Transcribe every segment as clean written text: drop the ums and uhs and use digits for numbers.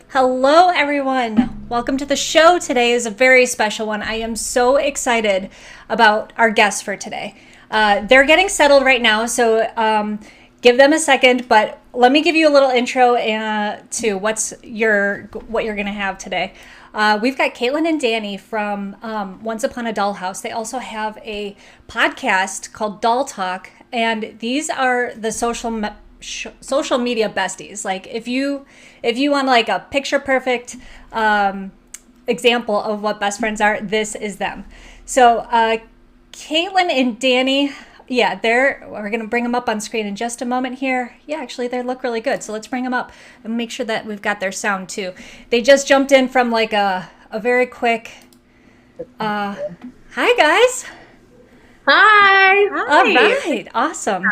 Hello everyone, welcome to the show. Today is a very special one. I am so excited about our guests for today. They're getting settled right now, so give them a second, but let me give you a little intro to what you're going to have today. We've got Jecklin and Dani from Once Upon a Dollhouse. They also have a podcast called Doll Talk, and these are the social media besties. Like if you want like a picture perfect example of what best friends are, this is them. So Jecklin and Dani, yeah, we're gonna bring them up on screen in just a moment here. Yeah, actually they look really good, so let's bring them up and make sure that we've got their sound too. They just jumped in from like a very quick hi guys. Hi. All right, awesome.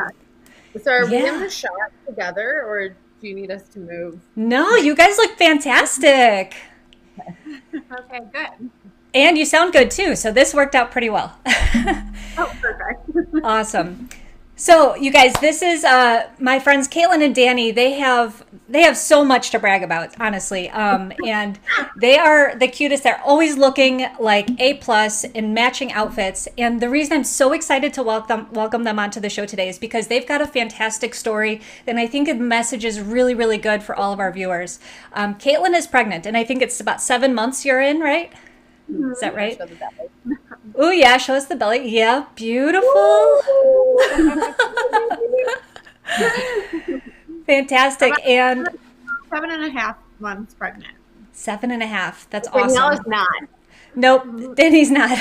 So are we in the shot together, or do you need us to move? No, you guys look fantastic. Okay, good. And you sound good too, so this worked out pretty well. Oh, perfect. Awesome. So you guys, this is my friends Jecklin and Dani. They have so much to brag about, honestly. And they are the cutest. They're always looking like A+ in matching outfits. And the reason I'm so excited to welcome them onto the show today is because they've got a fantastic story, and I think the message is really, really good for all of our viewers. Jecklin is pregnant, and I think it's about 7 months you're in, right? Is that right? Oh yeah, show us the belly. Yeah, beautiful. Fantastic. And 7.5 months pregnant. 7.5. That's Danielle awesome. is not. Nope, Dani's not.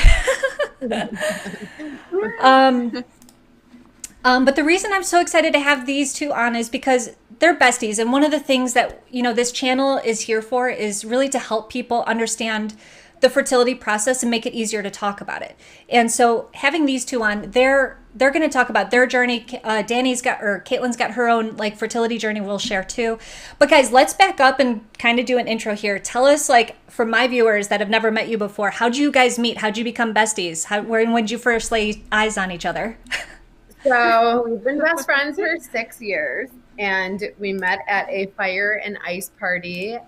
But the reason I'm so excited to have these two on is because they're besties. And one of the things that, this channel is here for is really to help people understand the fertility process and make it easier to talk about it. And so having these two on, they're going to talk about their journey. Jecklin's got her own like fertility journey we'll share too. But guys, let's back up and kind of do an intro here. Tell us, like, for my viewers that have never met you before, how'd you guys meet? How'd you become besties? When did you first lay eyes on each other? So we've been best friends for 6 years, and we met at a fire and ice party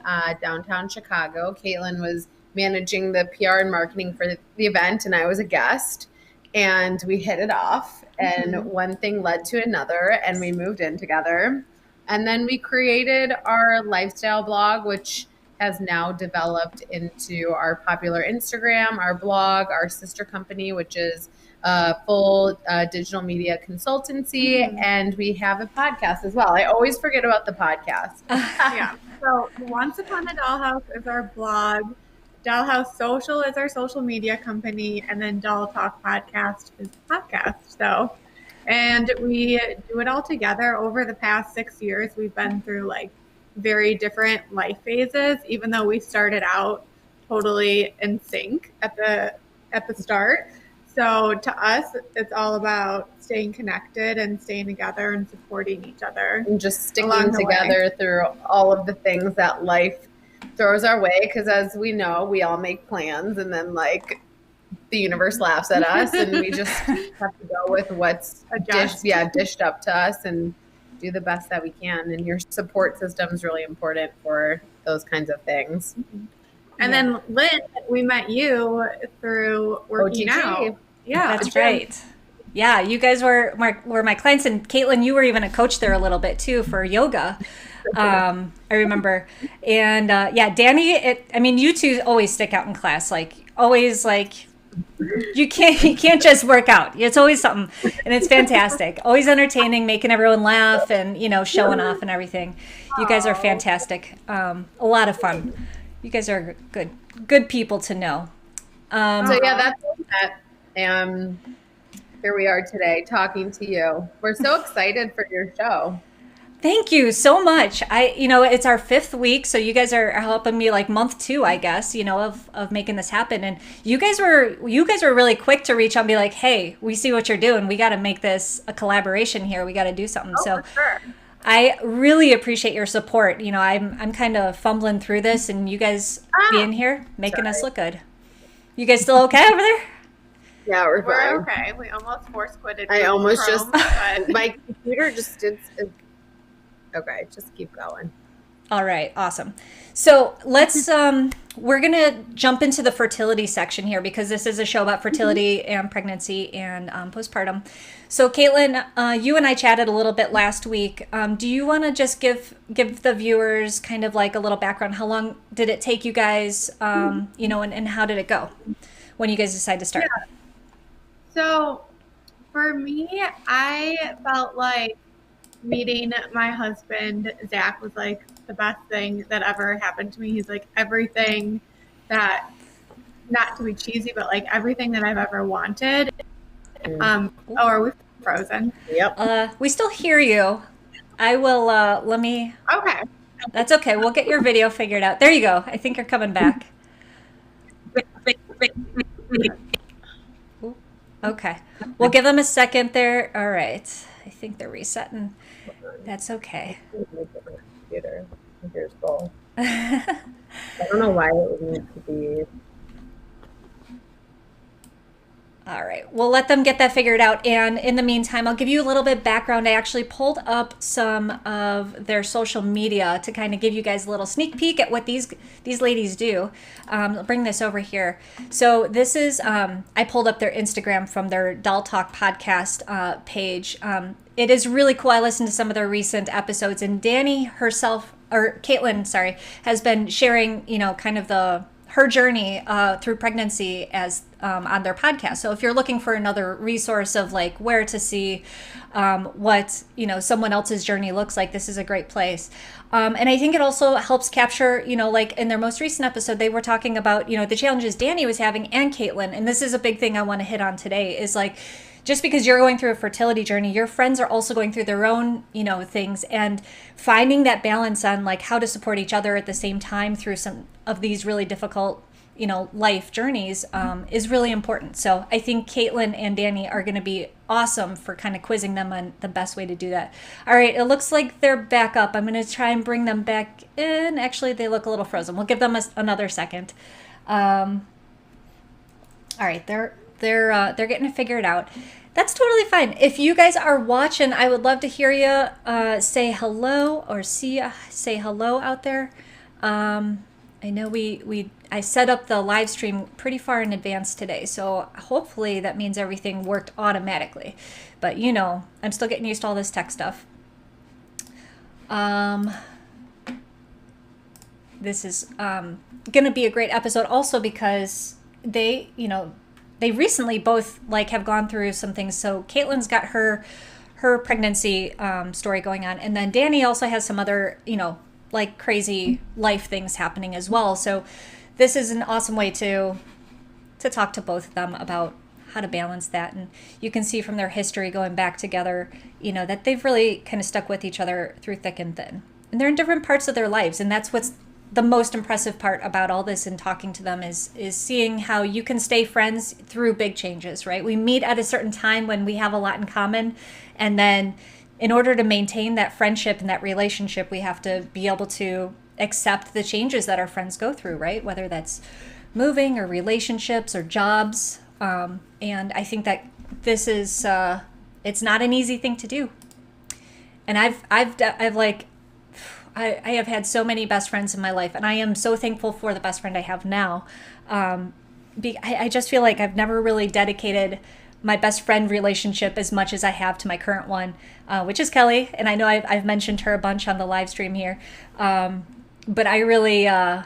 downtown Chicago. Jecklin was managing the PR and marketing for the event, and I was a guest, and we hit it off, and one thing led to another, and we moved in together. And then we created our lifestyle blog, which has now developed into our popular Instagram, our blog, our sister company, which is a full digital media consultancy, and we have a podcast as well. I always forget about the podcast. Yeah. So Once Upon a Dollhouse is our blog. Dollhouse Social is our social media company, and then Doll Talk Podcast is podcast. So, and we do it all together. Over the past 6 years, we've been through like very different life phases, even though we started out totally in sync at the start. So to us, it's all about staying connected and staying together and supporting each other. And just sticking together through all of the things that life throws our way, because as we know, we all make plans, and then like the universe laughs at us, and we just have to go with what's dished up to us and do the best that we can. And your support system is really important for those kinds of things. And then Lynn, we met you through working out. Yeah, that's right. Yeah, you guys were my clients, and Jecklin, you were even a coach there a little bit too for yoga. I remember. And Dani, you two always stick out in class. Like always, like you can't just work out. It's always something, and it's fantastic. Always entertaining, making everyone laugh, and showing off and everything. You guys are fantastic. A lot of fun. You guys are good people to know. That's what we met. And here we are today talking to you. We're so excited for your show. Thank you so much. It's our 5th week, so you guys are helping me like month 2, I guess, of making this happen. And you guys were really quick to reach out and be like, hey, we see what you're doing. We got to make this a collaboration here. We got to do something. For sure. I really appreciate your support. I'm kind of fumbling through this, and you guys being here, making us look good. You guys still okay over there? Yeah, we're We're fine. okay. We almost force quitted. I almost Chrome, just, my computer just did, okay, just keep going. All right, awesome. So let's we're gonna jump into the fertility section here because this is a show about fertility and pregnancy and postpartum. So Caitlin, you and I chatted a little bit last week. Do you want to just give the viewers kind of like a little background? How long did it take you guys? And how did it go when you guys decided to start? Yeah. So for me, I felt like meeting my husband, Zach, was like the best thing that ever happened to me. He's like everything that, not to be cheesy, but like everything that I've ever wanted. Are we frozen? Yep. We still hear you. I will. Let me. Okay. That's okay. We'll get your video figured out. There you go. I think you're coming back. Ooh, okay. We'll give them a second there. All right. I think they're resetting. That's okay. Computer. Computer's full. I don't know why it would need to be. All right. We'll let them get that figured out. And in the meantime, I'll give you a little bit of background. I actually pulled up some of their social media to kind of give you guys a little sneak peek at what these ladies do. I'll bring this over here. So this is, I pulled up their Instagram from their Doll Talk podcast page. It is really cool. I listened to some of their recent episodes, and Dani herself, or Caitlin, sorry, has been sharing, kind of her journey through pregnancy as on their podcast. So if you're looking for another resource of like where to see what someone else's journey looks like, this is a great place. And I think it also helps capture, like in their most recent episode, they were talking about the challenges Dani was having and Caitlin. And this is a big thing I want to hit on today is like, just because you're going through a fertility journey, your friends are also going through their own, things, and finding that balance on like how to support each other at the same time through some of these really difficult, life journeys is really important. So I think Caitlin and Dani are going to be awesome for kind of quizzing them on the best way to do that. All right, it looks like they're back up. I'm going to try and bring them back in. Actually, they look a little frozen. We'll give them another second. All right, they're getting it figured out. That's totally fine. If you guys are watching, I would love to hear you say hello or say hello out there. I know I set up the live stream pretty far in advance today, so hopefully that means everything worked automatically. But I'm still getting used to all this tech stuff. This is gonna be a great episode also because they recently both like have gone through some things. So Caitlin's got her pregnancy story going on, and then Dani also has some other like crazy life things happening as well. So this is an awesome way to talk to both of them about how to balance that. And you can see from their history going back together, that they've really kind of stuck with each other through thick and thin. And they're in different parts of their lives, and that's what's the most impressive part about all this and talking to them is seeing how you can stay friends through big changes, right? We meet at a certain time when we have a lot in common, and then in order to maintain that friendship and that relationship, we have to be able to accept the changes that our friends go through, right? Whether that's moving or relationships or jobs. And I think that this is, it's not an easy thing to do. And I have had so many best friends in my life, and I am so thankful for the best friend I have now. I just feel like I've never really dedicated my best friend relationship as much as I have to my current one, which is Kelly. And I know I've mentioned her a bunch on the live stream here. But I really, I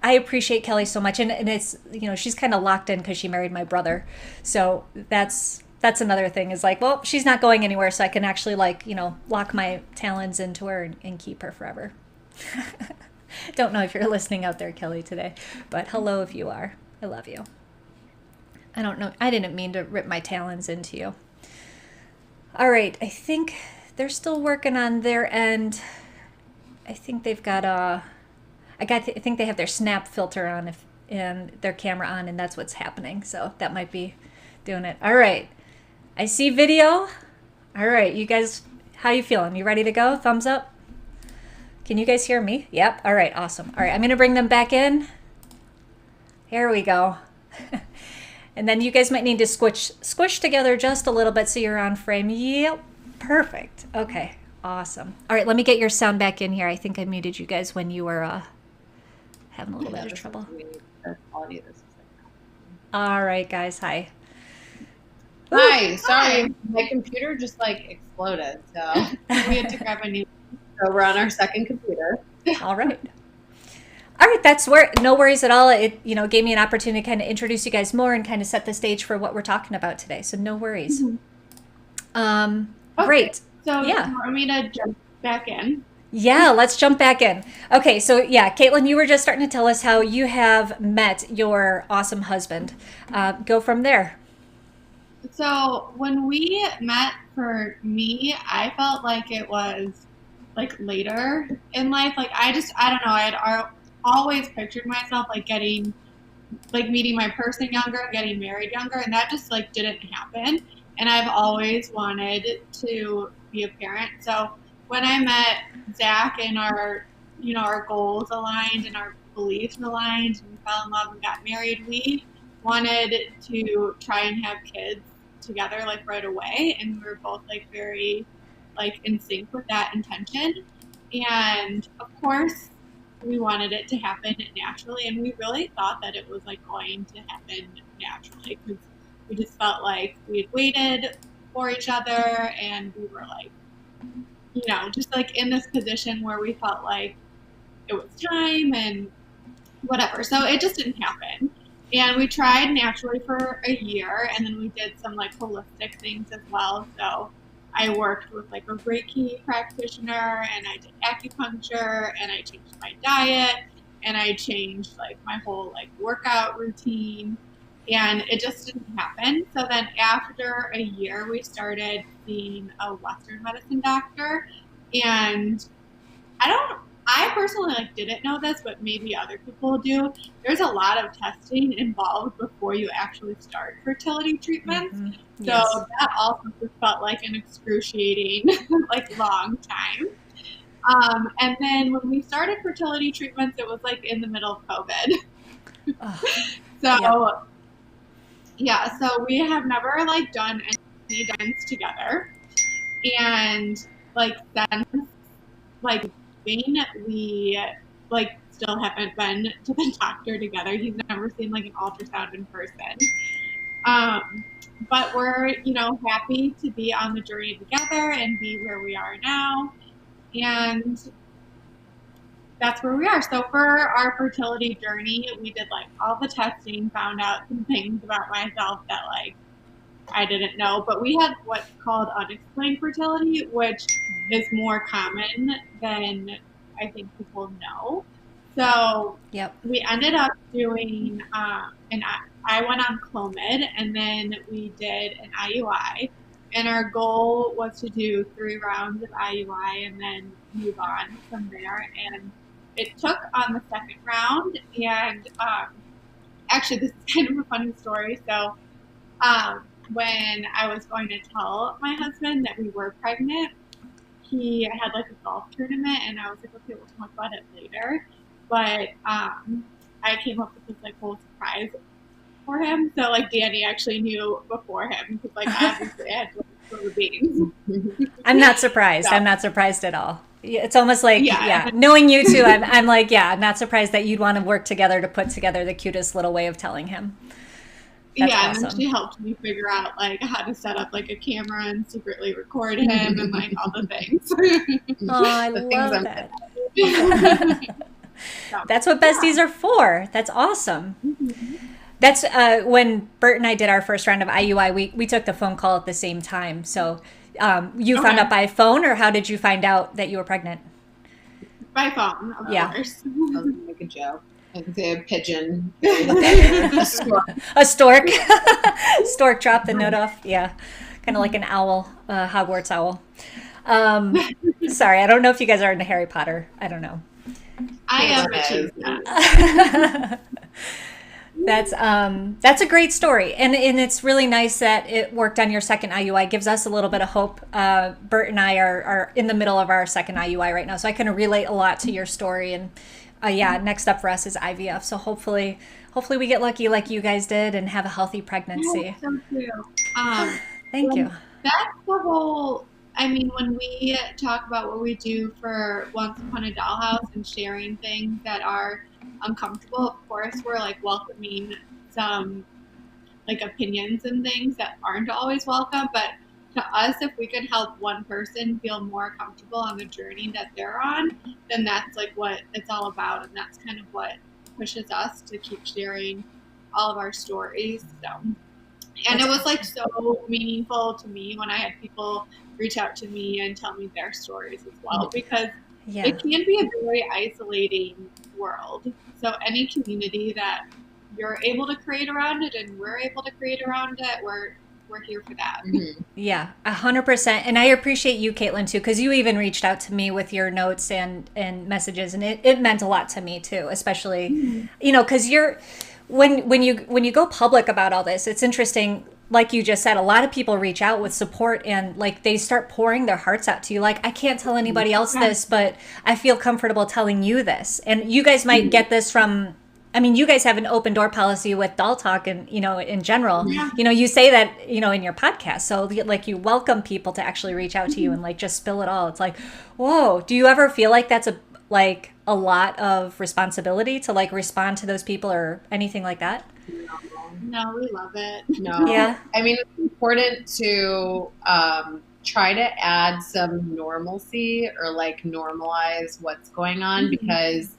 appreciate Kelly so much. And it's, she's kind of locked in because she married my brother. So that's another thing is like, well, she's not going anywhere. So I can actually lock my talons into her and keep her forever. Don't know if you're listening out there, Kelly, today, but hello if you are. I love you. I don't know. I didn't mean to rip my talons into you. All right. I think they're still working on their end. I think they've got I think they have their snap filter on and their camera on, and that's what's happening. So that might be doing it. All right. I see video. All right. You guys, how you feeling? You ready to go? Thumbs up. Can you guys hear me? Yep. All right. Awesome. All right. I'm going to bring them back in. Here we go. And then you guys might need to squish together just a little bit so you're on frame. Yep, perfect. Okay, awesome. All right, let me get your sound back in here. I think I muted you guys when you were having a little bit of trouble. All right, guys, hi. Hi, sorry, my computer just like exploded, so we had to grab a new. So we're on our second computer. All right. All right, that's where no worries at all. It gave me an opportunity to kind of introduce you guys more and kind of set the stage for what we're talking about today. So no worries. Okay. Great. So yeah. You want me to jump back in? Yeah, let's jump back in. Okay, so yeah, Caitlin, you were just starting to tell us how you have met your awesome husband. Go from there. So when we met, for me, I felt like it was like later in life. Like I don't know. I had always pictured myself like meeting my person younger, getting married younger, and that just like didn't happen. And I've always wanted to be a parent. So when I met Zach and our goals aligned and our beliefs aligned, and we fell in love and got married, we wanted to try and have kids together like right away, and we were both like very like in sync with that intention. And of course we wanted it to happen naturally, and we really thought that it was like going to happen naturally because we just felt like we had waited for each other, and we were like, just like in this position where we felt like it was time and whatever. So it just didn't happen. And we tried naturally for a year, and then we did some like holistic things as well. So I worked with like a Reiki practitioner, and I did acupuncture, and I changed my diet, and I changed like my whole like workout routine, and it just didn't happen. So then after a year, we started seeing a Western medicine doctor, and I personally like didn't know this, but maybe other people do. There's a lot of testing involved before you actually start fertility treatments. Mm-hmm. Yes. So that also just felt like an excruciating, like long time. And then when we started fertility treatments, it was like in the middle of COVID. So we have never like done any dance together. And like since like we like still haven't been to the doctor together. He's never seen like an ultrasound in person. But we're, happy to be on the journey together and be where we are now. And that's where we are. So for our fertility journey, we did like all the testing, found out some things about myself that like I didn't know, but we had what's called unexplained fertility, which is more common than I think people know. So we ended up doing, I went on Clomid, and then we did an IUI, and our goal was to do 3 rounds of IUI and then move on from there. And it took on the second round, and actually this is kind of a funny story. So when I was going to tell my husband that we were pregnant, he had like a golf tournament, and I was like, okay, we'll talk about it later. But I came up with this like whole surprise for him. So like Dani actually knew before him because like obviously I had to spill the beans. I'm not surprised. So. I'm not surprised at all. It's almost like, knowing you two, I'm like, I'm not surprised that you'd want to work together to put together the cutest little way of telling him. That's awesome. And then she helped me figure out like how to set up like a camera and secretly record him and like all the things. Oh, I love that. That's what besties are for. That's awesome. Mm-hmm. That's when Bert and I did our first round of IUI, we took the phone call at the same time. So you found out by phone, or how did you find out that you were pregnant? By phone, of course. I was going to make a joke. I could say a pigeon. A stork. Stork dropped the note off. Yeah. Kind of like an owl, Hogwarts owl. Sorry, I don't know if you guys are into Harry Potter. I don't know. I am. That's a great story, and it's really nice that it worked on your second IUI. Gives us a little bit of hope. Bert and I are in the middle of our second IUI right now, so I can relate a lot to your story. And next up for us is IVF. So hopefully we get lucky like you guys did and have a healthy pregnancy. So too. Thank you. That's the whole. I mean, when we talk about what we do for Once Upon a Dollhouse and sharing things that are uncomfortable, of course, we're like welcoming some like opinions and things that aren't always welcome. But to us, if we could help one person feel more comfortable on the journey that they're on, then that's like what it's all about. And that's kind of what pushes us to keep sharing all of our stories. So. And it was like so meaningful to me when I had people reach out to me and tell me their stories as well, because it can be a very isolating world. So any community that you're able to create around it and we're able to create around it, we're here for that. Mm-hmm. Yeah, 100%. And I appreciate you, Caitlin, too, because you even reached out to me with your notes and messages, and it meant a lot to me too, especially, because you're. When you go public about all this, it's interesting. Like you just said, a lot of people reach out with support and like they start pouring their hearts out to you. Like, I can't tell anybody else this, but I feel comfortable telling you this. And you guys might get this from, I mean, you guys have an open door policy with Doll Talk and, in general, you say that, in your podcast. So like you welcome people to actually reach out to you and like just spill it all. It's like, whoa, do you ever feel like that's a lot of responsibility to like respond to those people or anything like that? No, we love it. No. Yeah. I mean, it's important to try to add some normalcy or like normalize what's going on, because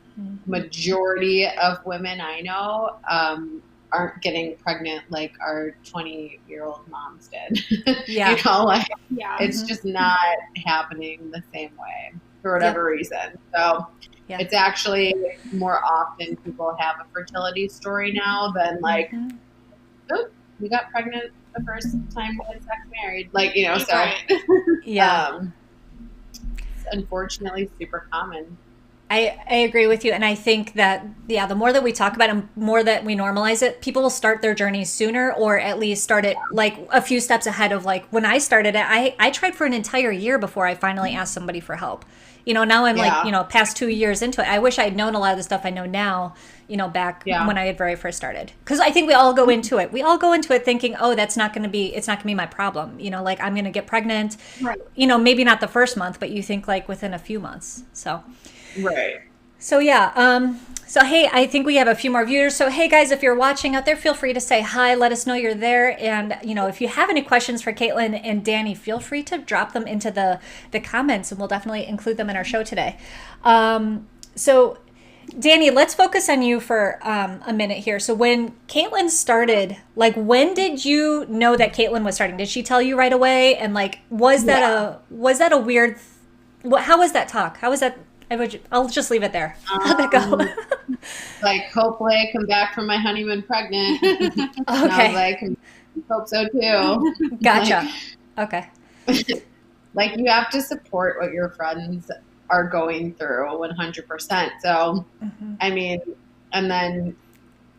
majority of women I know aren't getting pregnant like our 20-year-old moms did. Yeah. It's just not happening the same way for whatever reason. So it's actually more often people have a fertility story now than like, oh, we got pregnant the first time we had sex married. Like, so it's unfortunately super common. I agree with you. And I think that, the more that we talk about it, and more that we normalize it, people will start their journey sooner, or at least start it like a few steps ahead of like when I started it. I tried for an entire year before I finally asked somebody for help. Now I'm like, past 2 years into it. I wish I'd known a lot of the stuff I know now, back when I had very first started. Because I think we all go into it. We all go into it thinking, oh, it's not going to be my problem. Like I'm going to get pregnant, right. Maybe not the first month, but you think like within a few months. So, right. So so hey, I think we have a few more viewers. So hey guys, if you're watching out there, feel free to say hi. Let us know you're there. And if you have any questions for Caitlin and Dani, feel free to drop them into the comments, and we'll definitely include them in our show today. So Dani, let's focus on you for a minute here. So when Caitlin started, like when did you know that Caitlin was starting? Did she tell you right away? And like, was that a weird? How was that talk? How was that? I'll just leave it there. How'd that go? Like, hopefully I come back from my honeymoon pregnant. Okay. And I was like, hope so too. Gotcha. Okay. Like, you have to support what your friends are going through 100%. So, I mean, and then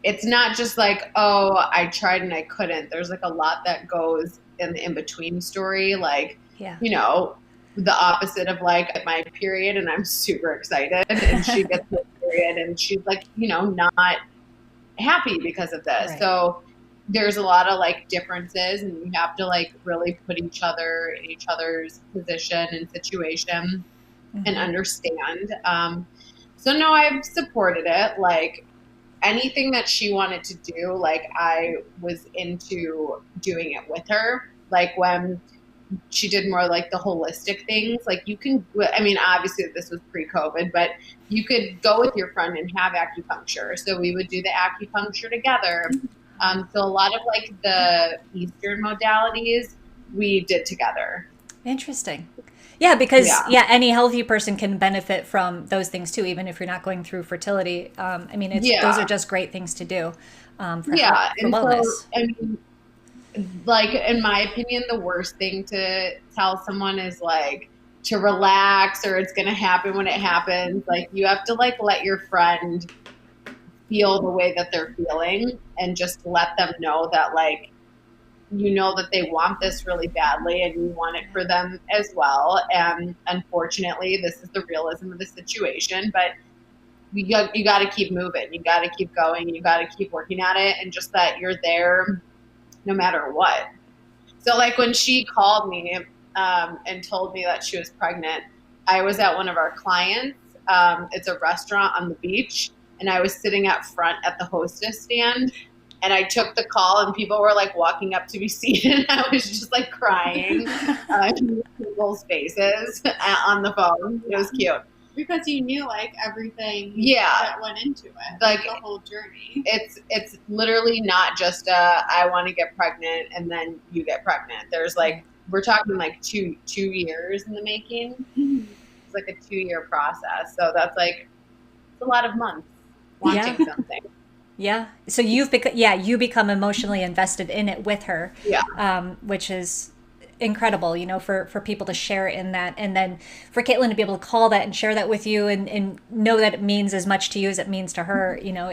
it's not just like, oh, I tried and I couldn't. There's like a lot that goes in the in-between story. Like, the opposite of like my period, and I'm super excited, and she gets the period and she's like, not happy because of this. Right. So there's a lot of like differences, and you have to like really put each other in each other's position and situation and understand. So no, I've supported it. Like anything that she wanted to do, like I was into doing it with her. Like when she did more like the holistic things. Like you can, I mean, obviously this was pre-COVID, but you could go with your friend and have acupuncture. So we would do the acupuncture together. So a lot of like the Eastern modalities we did together. Interesting. Yeah, because any healthy person can benefit from those things too, even if you're not going through fertility. I mean, those are just great things to do for wellness. So, I mean, like, in my opinion, the worst thing to tell someone is like to relax, or it's going to happen when it happens. Like, you have to like let your friend feel the way that they're feeling and just let them know that, like, you know that they want this really badly and you want it for them as well. And unfortunately, this is the realism of the situation, but you got to keep moving. You got to keep going. You got to keep working at it, and just that you're there no matter what. So, like, when she called me and told me that she was pregnant, I was at one of our clients. It's a restaurant on the beach, and I was sitting up front at the hostess stand, and I took the call, and people were, like, walking up to be seated. I was just, like, crying in people's faces on the phone. It was cute. Because you knew, like, everything that went into it, like the whole journey. It's literally not just I want to get pregnant and then you get pregnant. There's, like, we're talking like two years in the making. Mm-hmm. It's like a 2-year process. So that's, like, it's a lot of months wanting something. Yeah. So you become emotionally invested in it with her. Yeah. Which is incredible, you know, for people to share in that, and then for Caitlin to be able to call that and share that with you and know that it means as much to you as it means to her, you know,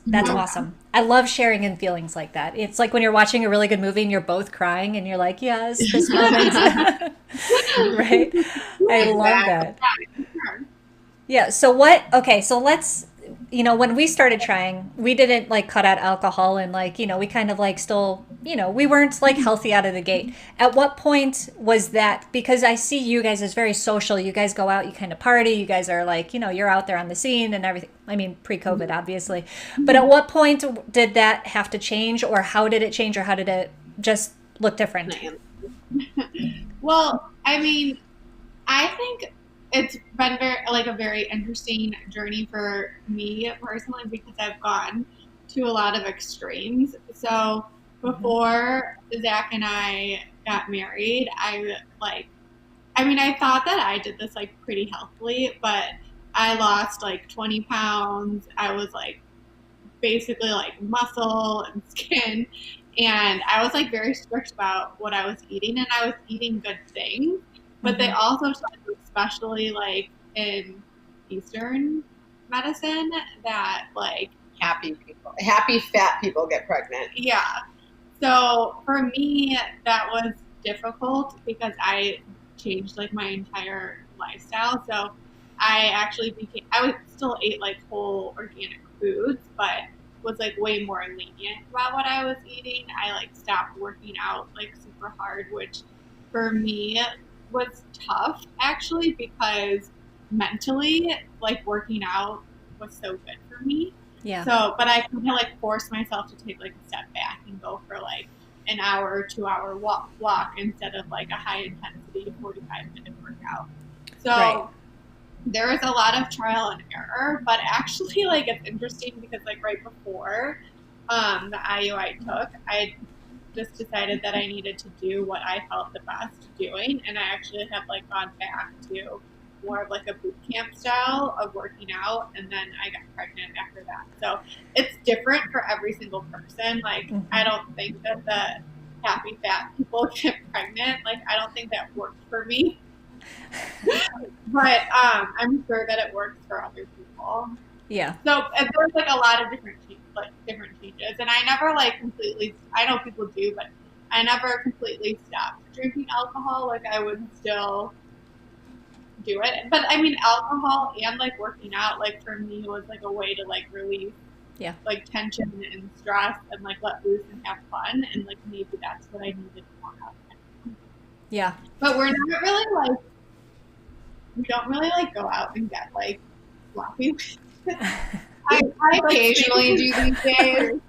that's awesome. I love sharing in feelings like that. It's like when you're watching a really good movie and you're both crying and you're like, yes, this moment. Right? I love that. Yeah. So let's, you know, when we started trying, we didn't, like, cut out alcohol, and, like, you know, we kind of, like, still, you know, we weren't, like, healthy out of the gate. At what point was that? Because I see you guys as very social. You guys go out, you kind of party. You guys are, like, you know, you're out there on the scene and everything. I mean, pre-COVID, obviously. But at what point did that have to change, or how did it change, or how did it just look different? Well, I mean, I think it's been a very interesting journey for me personally, because I've gone to a lot of extremes. So before Zach and I got married, I thought that I did this, like, pretty healthily, but I lost, like, 20 pounds. I was, like, basically, like, muscle and skin. And I was, like, very strict about what I was eating, and I was eating good things. But they also said, especially, like, in Eastern medicine, that, like, happy fat people get pregnant. Yeah. So for me, that was difficult because I changed, like, my entire lifestyle. So I would still ate, like, whole organic foods, but was, like, way more lenient about what I was eating. I, like, stopped working out, like, super hard, which for me was tough, actually, because mentally, like, working out was so good for me. Yeah. So, but I kind of, like, forced myself to take, like, a step back and go for, like, an hour or 2 hour walk instead of, like, a high intensity 45-minute workout. So there was a lot of trial and error, but actually, like, it's interesting because, like, right before the IU I took, I just decided that I needed to do what I felt the best doing, and I actually have, like, gone back to more of, like, a boot camp style of working out, and then I got pregnant after that. So it's different for every single person. Like, I don't think that the happy fat people get pregnant. Like, I don't think that worked for me. But I'm sure that it works for other people. Yeah. So there's, like, a lot of different changes, and I never, like, completely. I know people do, but I never completely stopped drinking alcohol. Like, I would still do it, but I mean, alcohol and, like, working out, like, for me was, like, a way to, like, release, like, tension and stress and, like, let loose and have fun, and, like, maybe that's what I needed more of. Yeah. But we're not really, like, we don't really, like, go out and get, like, sloppy. I occasionally do these days.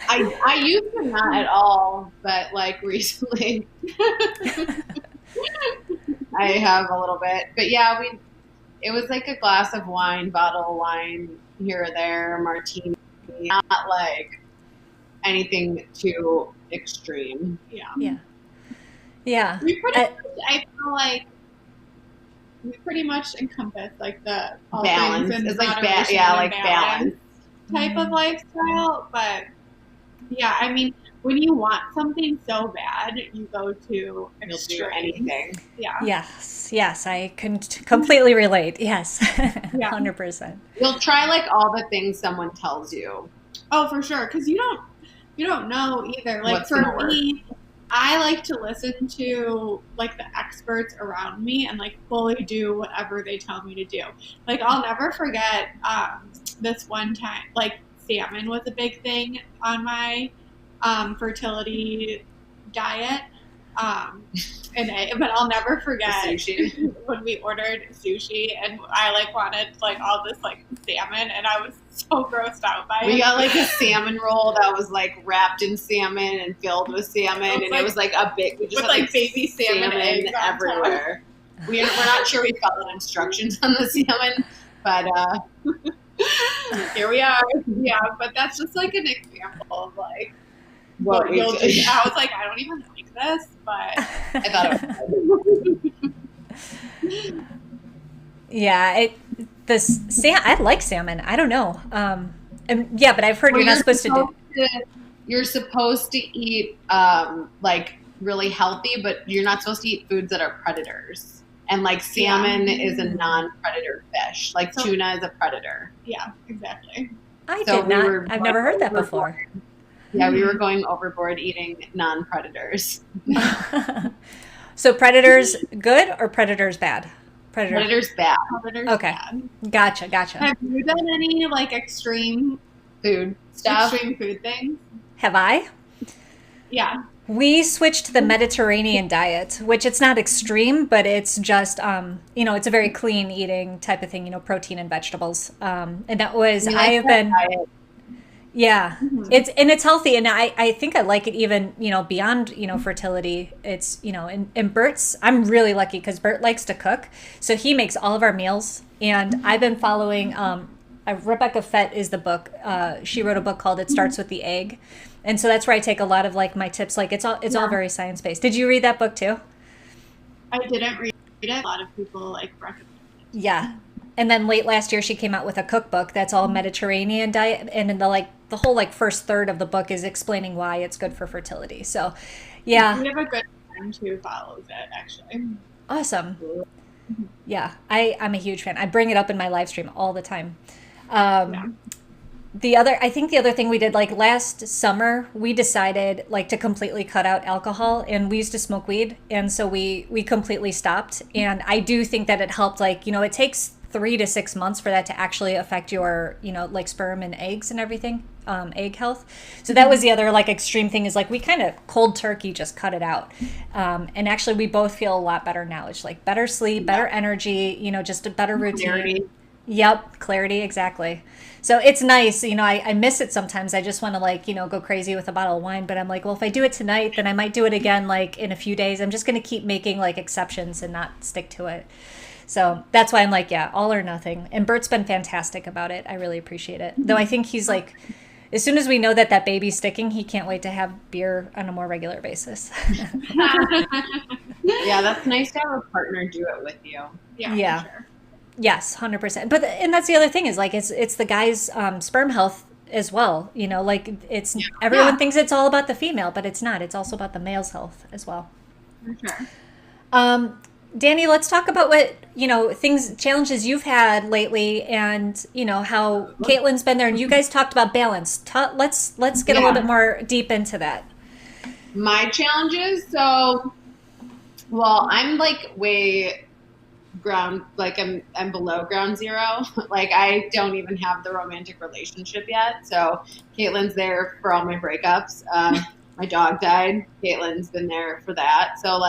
I used to not at all, but, like, recently I have a little bit. But yeah, it was like a glass of wine, bottle of wine here or there, martini, not like anything too extreme. Yeah. Yeah. I feel like we pretty much encompass, like, the all balance. Things it's like balance balance type of lifestyle. But yeah, I mean, when you want something so bad, you go to You'll do extremes. anything. Yeah. Yes, I can completely relate. Yes, Yeah. 100%. You'll try like all the things someone tells you. Oh, for sure. Because you don't know either. Like What's for gonna work. me, I like to listen to like the experts around me and like fully do whatever they tell me to do. Like I'll never forget this one time, like salmon was a big thing on my fertility diet. But I'll never forget when we ordered sushi and I like wanted like all this like salmon and I was so grossed out by it. We got like a salmon roll that was like wrapped in salmon and filled with salmon, and it was like a big, we just with had like baby salmon eggs everywhere. We're not sure we followed instructions on the salmon, but here we are. Yeah, but that's just like an example of like what we you'll did. do. I was like, I don't even like this, but I thought it was Yeah, I like salmon. I don't know. And yeah, but I've heard you're not supposed to do. You're supposed to eat like really healthy, but you're not supposed to eat foods that are predators. And like salmon is a non-predator fish. Like tuna is a predator. Yeah, exactly. I've never heard that before. Yeah, we were going overboard eating non-predators. So predators good or predators bad? Predators bad. Predators Okay. bad. Gotcha. Have you done any like extreme food stuff? Extreme food things? Have I? Yeah. We switched to the Mediterranean diet, which it's not extreme, but it's just, it's a very clean eating type of thing, protein and vegetables. And that was, yeah, it's healthy. And I think I like it even, beyond, fertility. It's, and Bert's, I'm really lucky because Bert likes to cook. So he makes all of our meals. And I've been following, Rebecca Fett is the book. She wrote a book called It Starts with the Egg. And so that's where I take a lot of like my tips. Like it's all very science based. Did you read that book too? I didn't read it. A lot of people like recommend it. Yeah. And then late last year she came out with a cookbook that's all Mediterranean diet, and in the whole first third of the book is explaining why it's good for fertility. So, yeah. We have a good friend who follows it actually. Awesome. Yeah, I'm a huge fan. I bring it up in my live stream all the time. I think the other thing we did last summer, we decided to completely cut out alcohol, and we used to smoke weed. And so we completely stopped. And I do think that it helped, it takes 3 to 6 months for that to actually affect your, sperm and eggs and everything, egg health. So that was the other extreme thing is we kind of cold turkey just cut it out. And actually we both feel a lot better now. It's better sleep, better energy, just a better routine. Clarity. Yep. Clarity. Exactly. So it's nice. I miss it sometimes. I just want to go crazy with a bottle of wine, but I'm well, if I do it tonight, then I might do it again, in a few days. I'm just going to keep making exceptions and not stick to it. So that's why I'm all or nothing. And Bert's been fantastic about it. I really appreciate it. Though I think he's as soon as we know that baby's sticking, he can't wait to have beer on a more regular basis. Yeah, that's nice to have a partner do it with you. Yeah. For sure. Yes, 100%. But and that's the other thing is it's the guy's sperm health as well. It's everyone thinks it's all about the female, but it's not. It's also about the male's health as well. For sure. Dani, let's talk about what challenges you've had lately, and how Caitlin's been there, and you guys talked about balance. Let's get a little bit more deep into that. My challenges, I'm way ground, I'm below ground zero. I don't even have the romantic relationship yet. So Caitlin's there for all my breakups. My dog died. Caitlin's been there for that. So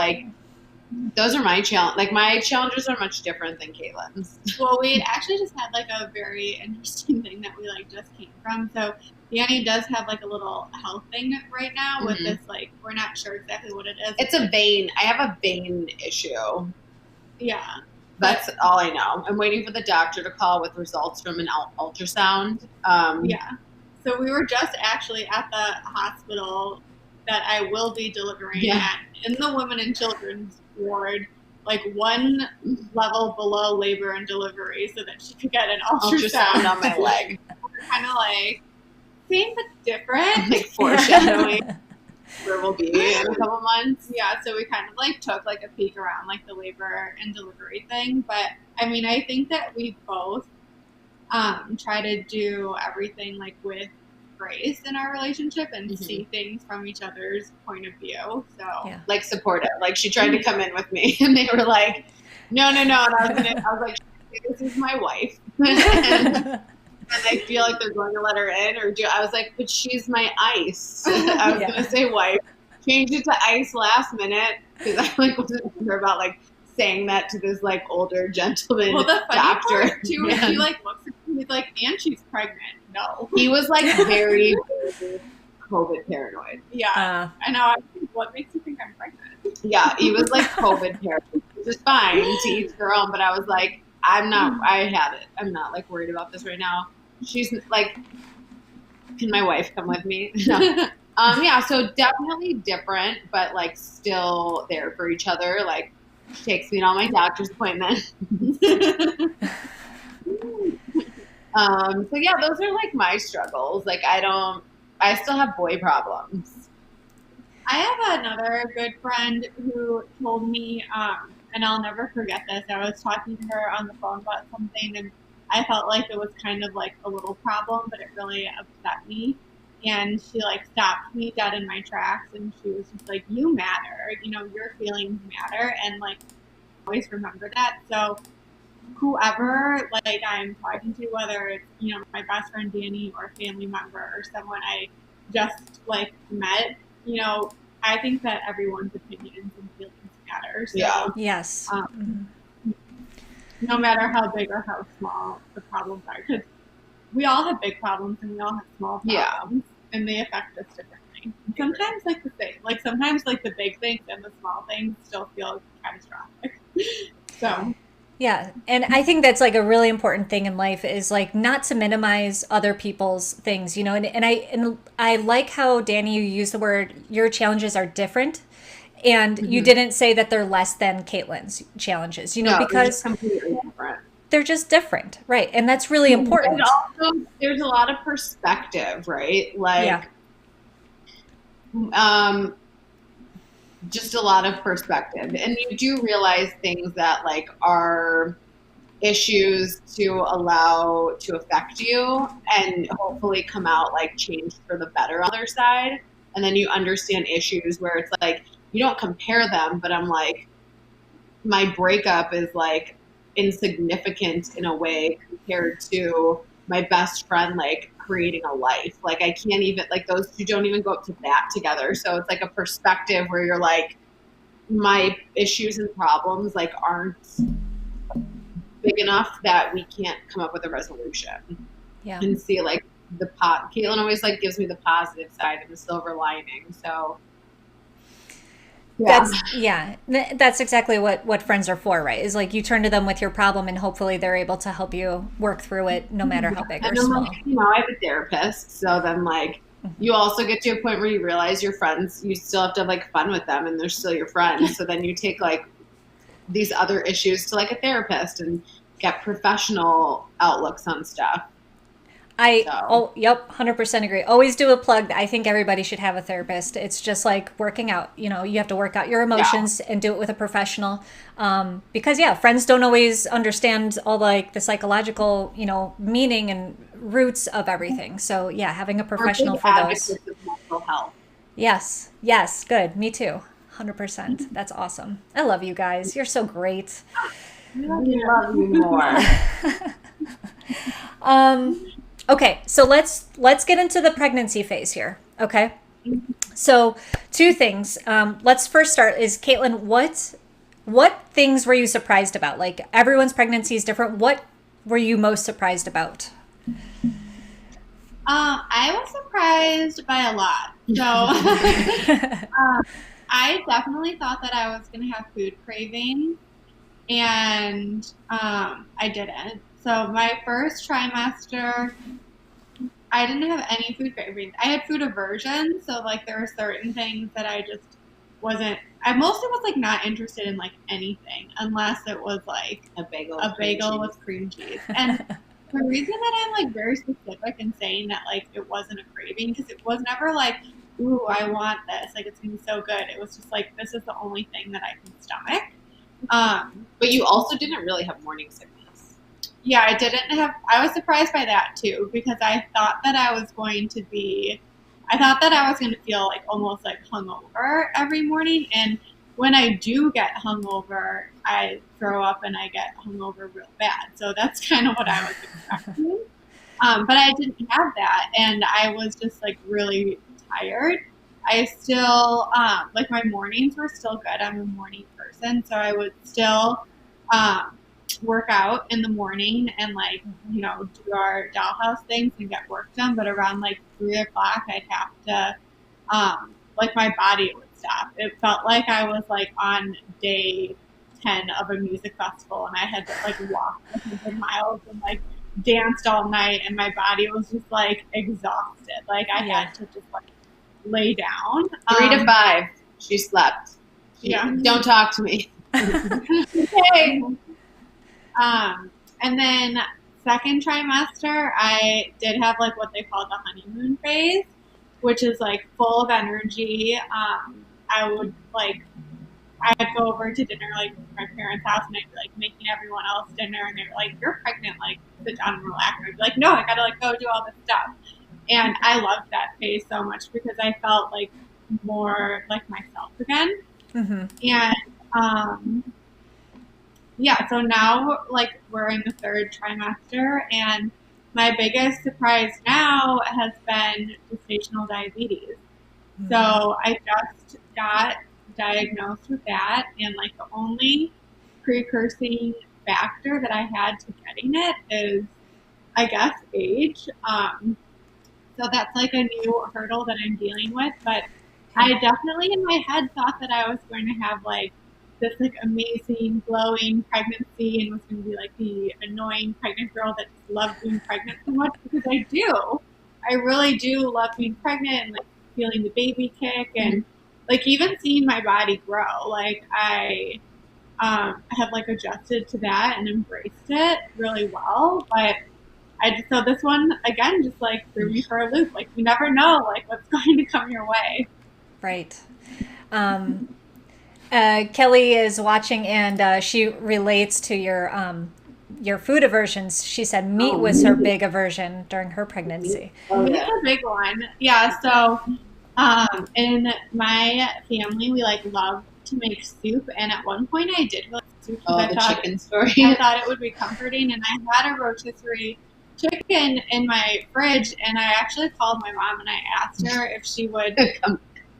those are my challenge. My challenges are much different than Caitlin's. Well, we actually just had a very interesting thing that we just came from. So Dani does have a little health thing right now with this we're not sure exactly what it is. It's a vein. I have a vein issue. Yeah. That's all I know. I'm waiting for the doctor to call with results from an ultrasound. Yeah. So we were just actually at the hospital that I will be delivering at in the women and children's ward, one level below labor and delivery, so that she could get an ultrasound on my leg. Kind of same but different. Foreshadowing. where we'll be in a couple months. Yeah, so we kind of like took like a peek around like the labor and delivery thing. But I mean, I think that we both try to do everything like with grace in our relationship and see things from each other's point of view. So like supportive. Like she tried to come in with me and they were like, no. And I was like, this is my wife. and I feel like they're going to let her in I was like, but she's my ice. I was going to say wife. Changed it to ice last minute because I like wasn't sure about like saying that to this like older gentleman the funny doctor. Part, too, is he like looks at me, he's like, and she's pregnant. No. He was like very COVID paranoid. Yeah. I know. I think, what makes you think I'm pregnant? Yeah, he was like COVID paranoid. Which is fine to each their own, but I was like, I have it. I'm not like worried about this right now. She's like, can my wife come with me? No. Yeah, so definitely different, but like still there for each other. Like she takes me to all my doctor's appointments. So yeah, those are like my struggles. Like I still have boy problems. I have another good friend who told me, and I'll never forget this. I was talking to her on the phone about something, and I felt like it was kind of like a little problem, but it really upset me. And she like stopped me dead in my tracks, and she was just like, "You matter. You know, your feelings matter." And like, always remember that. So whoever like I'm talking to, whether it's my best friend Dani or a family member or someone I just like met, I think that everyone's opinions and feelings matter. So, yeah. Yes. No matter how big or how small the problems are, because we all have big problems and we all have small problems, and they affect us differently. Sometimes like the same, like sometimes like the big things and the small things still feel catastrophic. So. Yeah. And I think that's like a really important thing in life is like not to minimize other people's things, and I like how Dani, you use the word, your challenges are different. And you didn't say that they're less than Caitlin's challenges, because completely different. They're just different. Right. And that's really important. And also there's a lot of perspective, right? Like, just a lot of perspective. And you do realize things that like are issues to allow to affect you and hopefully come out like changed for the better on the other side. And then you understand issues where it's like, you don't compare them, but I'm like, my breakup is like insignificant in a way compared to my best friend, like creating a life. Like I can't even, like those two don't even go up to bat together. So it's like a perspective where you're like, my issues and problems like aren't big enough that we can't come up with a resolution. Yeah. And see like Caitlin always like gives me the positive side and the silver lining. So that's exactly what friends are for, right? Is like you turn to them with your problem and hopefully they're able to help you work through it no matter how big or small. Like, I have a therapist, so then like you also get to a point where you realize your friends, you still have to have like fun with them and they're still your friends. So then you take like these other issues to like a therapist and get professional outlooks on stuff. 100% agree. Always do a plug. I think everybody should have a therapist. It's just like working out. You have to work out your emotions and do it with a professional. Because friends don't always understand all like the psychological, meaning and roots of everything. So having a professional for those. Of mental health. Yes, good. Me too. 100%. That's awesome. I love you guys. You're so great. We love you more. Okay, so let's get into the pregnancy phase here. Okay, so two things. Let's first start. Is Caitlin, what things were you surprised about? Like everyone's pregnancy is different. What were you most surprised about? I was surprised by a lot. So I definitely thought that I was going to have food cravings, and I didn't. So my first trimester, I didn't have any food cravings. I had food aversion, so like there were certain things that I just wasn't. I mostly was like not interested in like anything unless it was like a bagel with cream cheese. And the reason that I'm like very specific in saying that like it wasn't a craving because it was never like ooh, I want this. Like, it's going to be so good. It was just like, this is the only thing that I can stomach. But you also didn't really have morning sickness. Yeah, I was surprised by that too, because I thought that I was going to feel like almost like hungover every morning. And when I do get hungover, I throw up and I get hungover real bad. So that's kind of what I was expecting. But I didn't have that. And I was just like really tired. I still, like my mornings were still good. I'm a morning person. So I would still, work out in the morning and like, you know, do our dollhouse things and get work done. But around like 3 o'clock, I'd have to, like my body would stop. It felt like I was like on day 10 of a music festival and I had to like walk 100 miles and like danced all night and my body was just like exhausted. Like I had to just like lay down. 3 to 5, she slept. Don't talk to me. Okay. And then second trimester, I did have like what they call the honeymoon phase, which is like full of energy. I'd go over to dinner like my parents' house and I'd be like making everyone else dinner and they were like, "You're pregnant, like sit down and relax." And I'd be like, "No, I gotta like go do all this stuff." And I loved that phase so much because I felt like more like myself again. And yeah, so now like we're in the third trimester and my biggest surprise now has been gestational diabetes. So I just got diagnosed with that and like the only precursing factor that I had to getting it is, I guess, age. So that's like a new hurdle that I'm dealing with, but I definitely in my head thought that I was going to have like this like amazing glowing pregnancy and was going to be like the annoying pregnant girl that just loved being pregnant so much, because I really do love being pregnant and like feeling the baby kick and like even seeing my body grow. Like I have like adjusted to that and embraced it really well, but so this one again just like threw me for a loop. Like you never know like what's going to come your way. Right. Kelly is watching and she relates to your food aversions. She said meat was her big aversion during her pregnancy. Meat's a big one. Yeah. So in my family, we like love to make soup, and at one point I did like soup because chicken story. I thought it would be comforting, and I had a rotisserie chicken in my fridge, and I actually called my mom and I asked her if she would.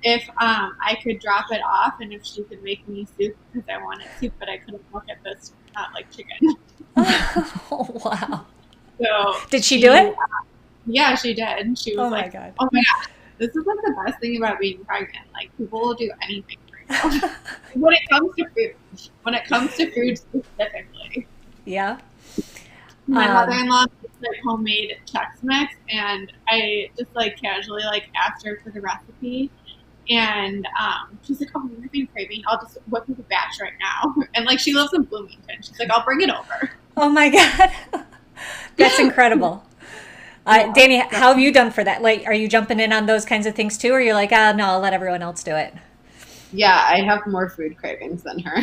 If I could drop it off and if she could make me soup because I wanted soup, but I couldn't look at this not like chicken. Oh, wow. So did she do it? Yeah, she did. She was like, God. "Oh my God, this is like the best thing about being pregnant. Like people will do anything for you when it comes to food. When it comes to food specifically." Yeah. My mother-in-law makes like homemade Chex Mix, and I just like casually like asked her for the recipe. And she's like, "Oh, you've been craving. I'll just whip up a batch right now." And like, she lives in Bloomington. She's like, "I'll bring it over." Oh my God, that's incredible. Dani, how have you done for that? Like, are you jumping in on those kinds of things too, or you're like, no, I'll let everyone else do it? Yeah, I have more food cravings than her.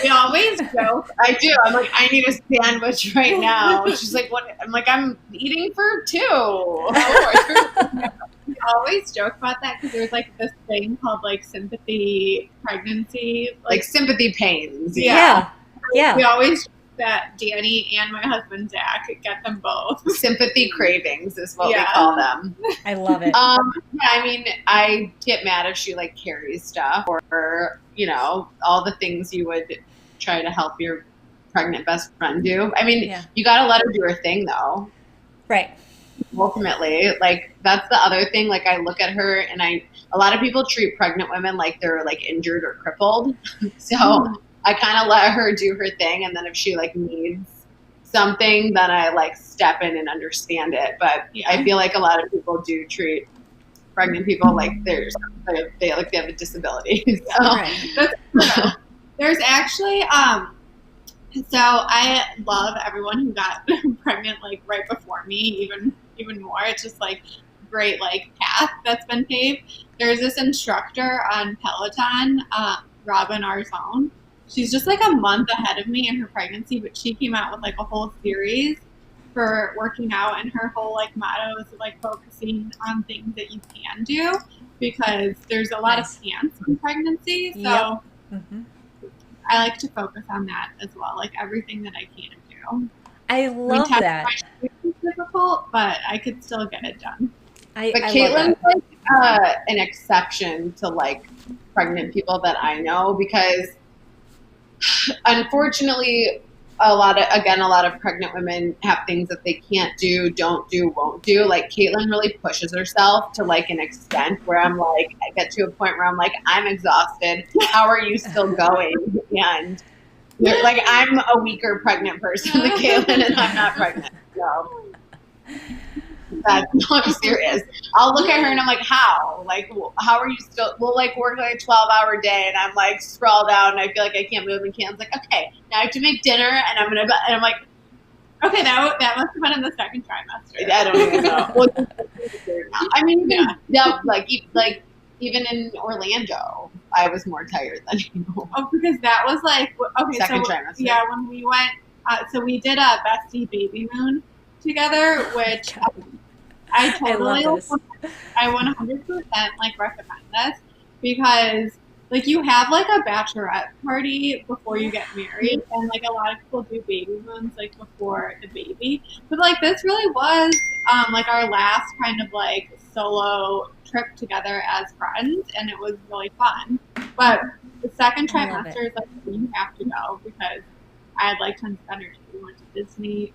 We always joke. I do. I'm like, I need a sandwich right now. She's like, "What?" I'm like, "I'm eating for 2." We always joke about that because there's like this thing called like sympathy pregnancy, like sympathy pains. Yeah. We always joke that Dani and my husband Zach get them both. Sympathy cravings is what we call them. I love it. Yeah, I mean, I get mad if she like carries stuff or you know all the things you would try to help your pregnant best friend do. I mean, you got to let her do her thing though. Right. Ultimately, like that's the other thing. Like I look at her and a lot of people treat pregnant women like they're like injured or crippled. So I kind of let her do her thing. And then if she like needs something, then I like step in and understand it. But I feel like a lot of people do treat pregnant people like they have a disability. So. There's actually, so I love everyone who got pregnant like right before me, even more. It's just like great like path that's been paved. There's this instructor on Peloton, Robin Arzone. She's just like a month ahead of me in her pregnancy, but she came out with like a whole series for working out, and her whole like motto is like focusing on things that you can do, because there's a lot of can'ts in pregnancy. So I like to focus on that as well, like everything that I can do. I love that. It's difficult, but I could still get it done. But Caitlin's like an exception to like pregnant people that I know, because unfortunately a lot of pregnant women have things that they can't do, don't do, won't do. Like Caitlin really pushes herself to like an extent where I'm like, I get to a point where I'm like, I'm exhausted. How are you still going? And like, I'm a weaker pregnant person than Caitlin, and I'm not pregnant. So that's not serious. I'll look at her and I'm like, how? Like, how are you still? We'll like work like a 12-hour day, and I'm like sprawled out, and I feel like I can't move. And Caitlin's like, okay, now I have to make dinner, and I'm like, okay, that must have been in the second trimester. I don't even know. Well, I mean, even in Orlando, I was more tired than you. Oh, because that was like, okay, second trimester. Yeah, when we went, so we did a bestie baby moon together, which I totally, I 100% like recommend this, because like you have like a bachelorette party before you get married, and like a lot of people do baby moons like before the baby, but like this really was like our last kind of like solo trip together as friends, and it was really fun. But the second trimester is like you have to go, because I had like tons of energy. We went to Disney,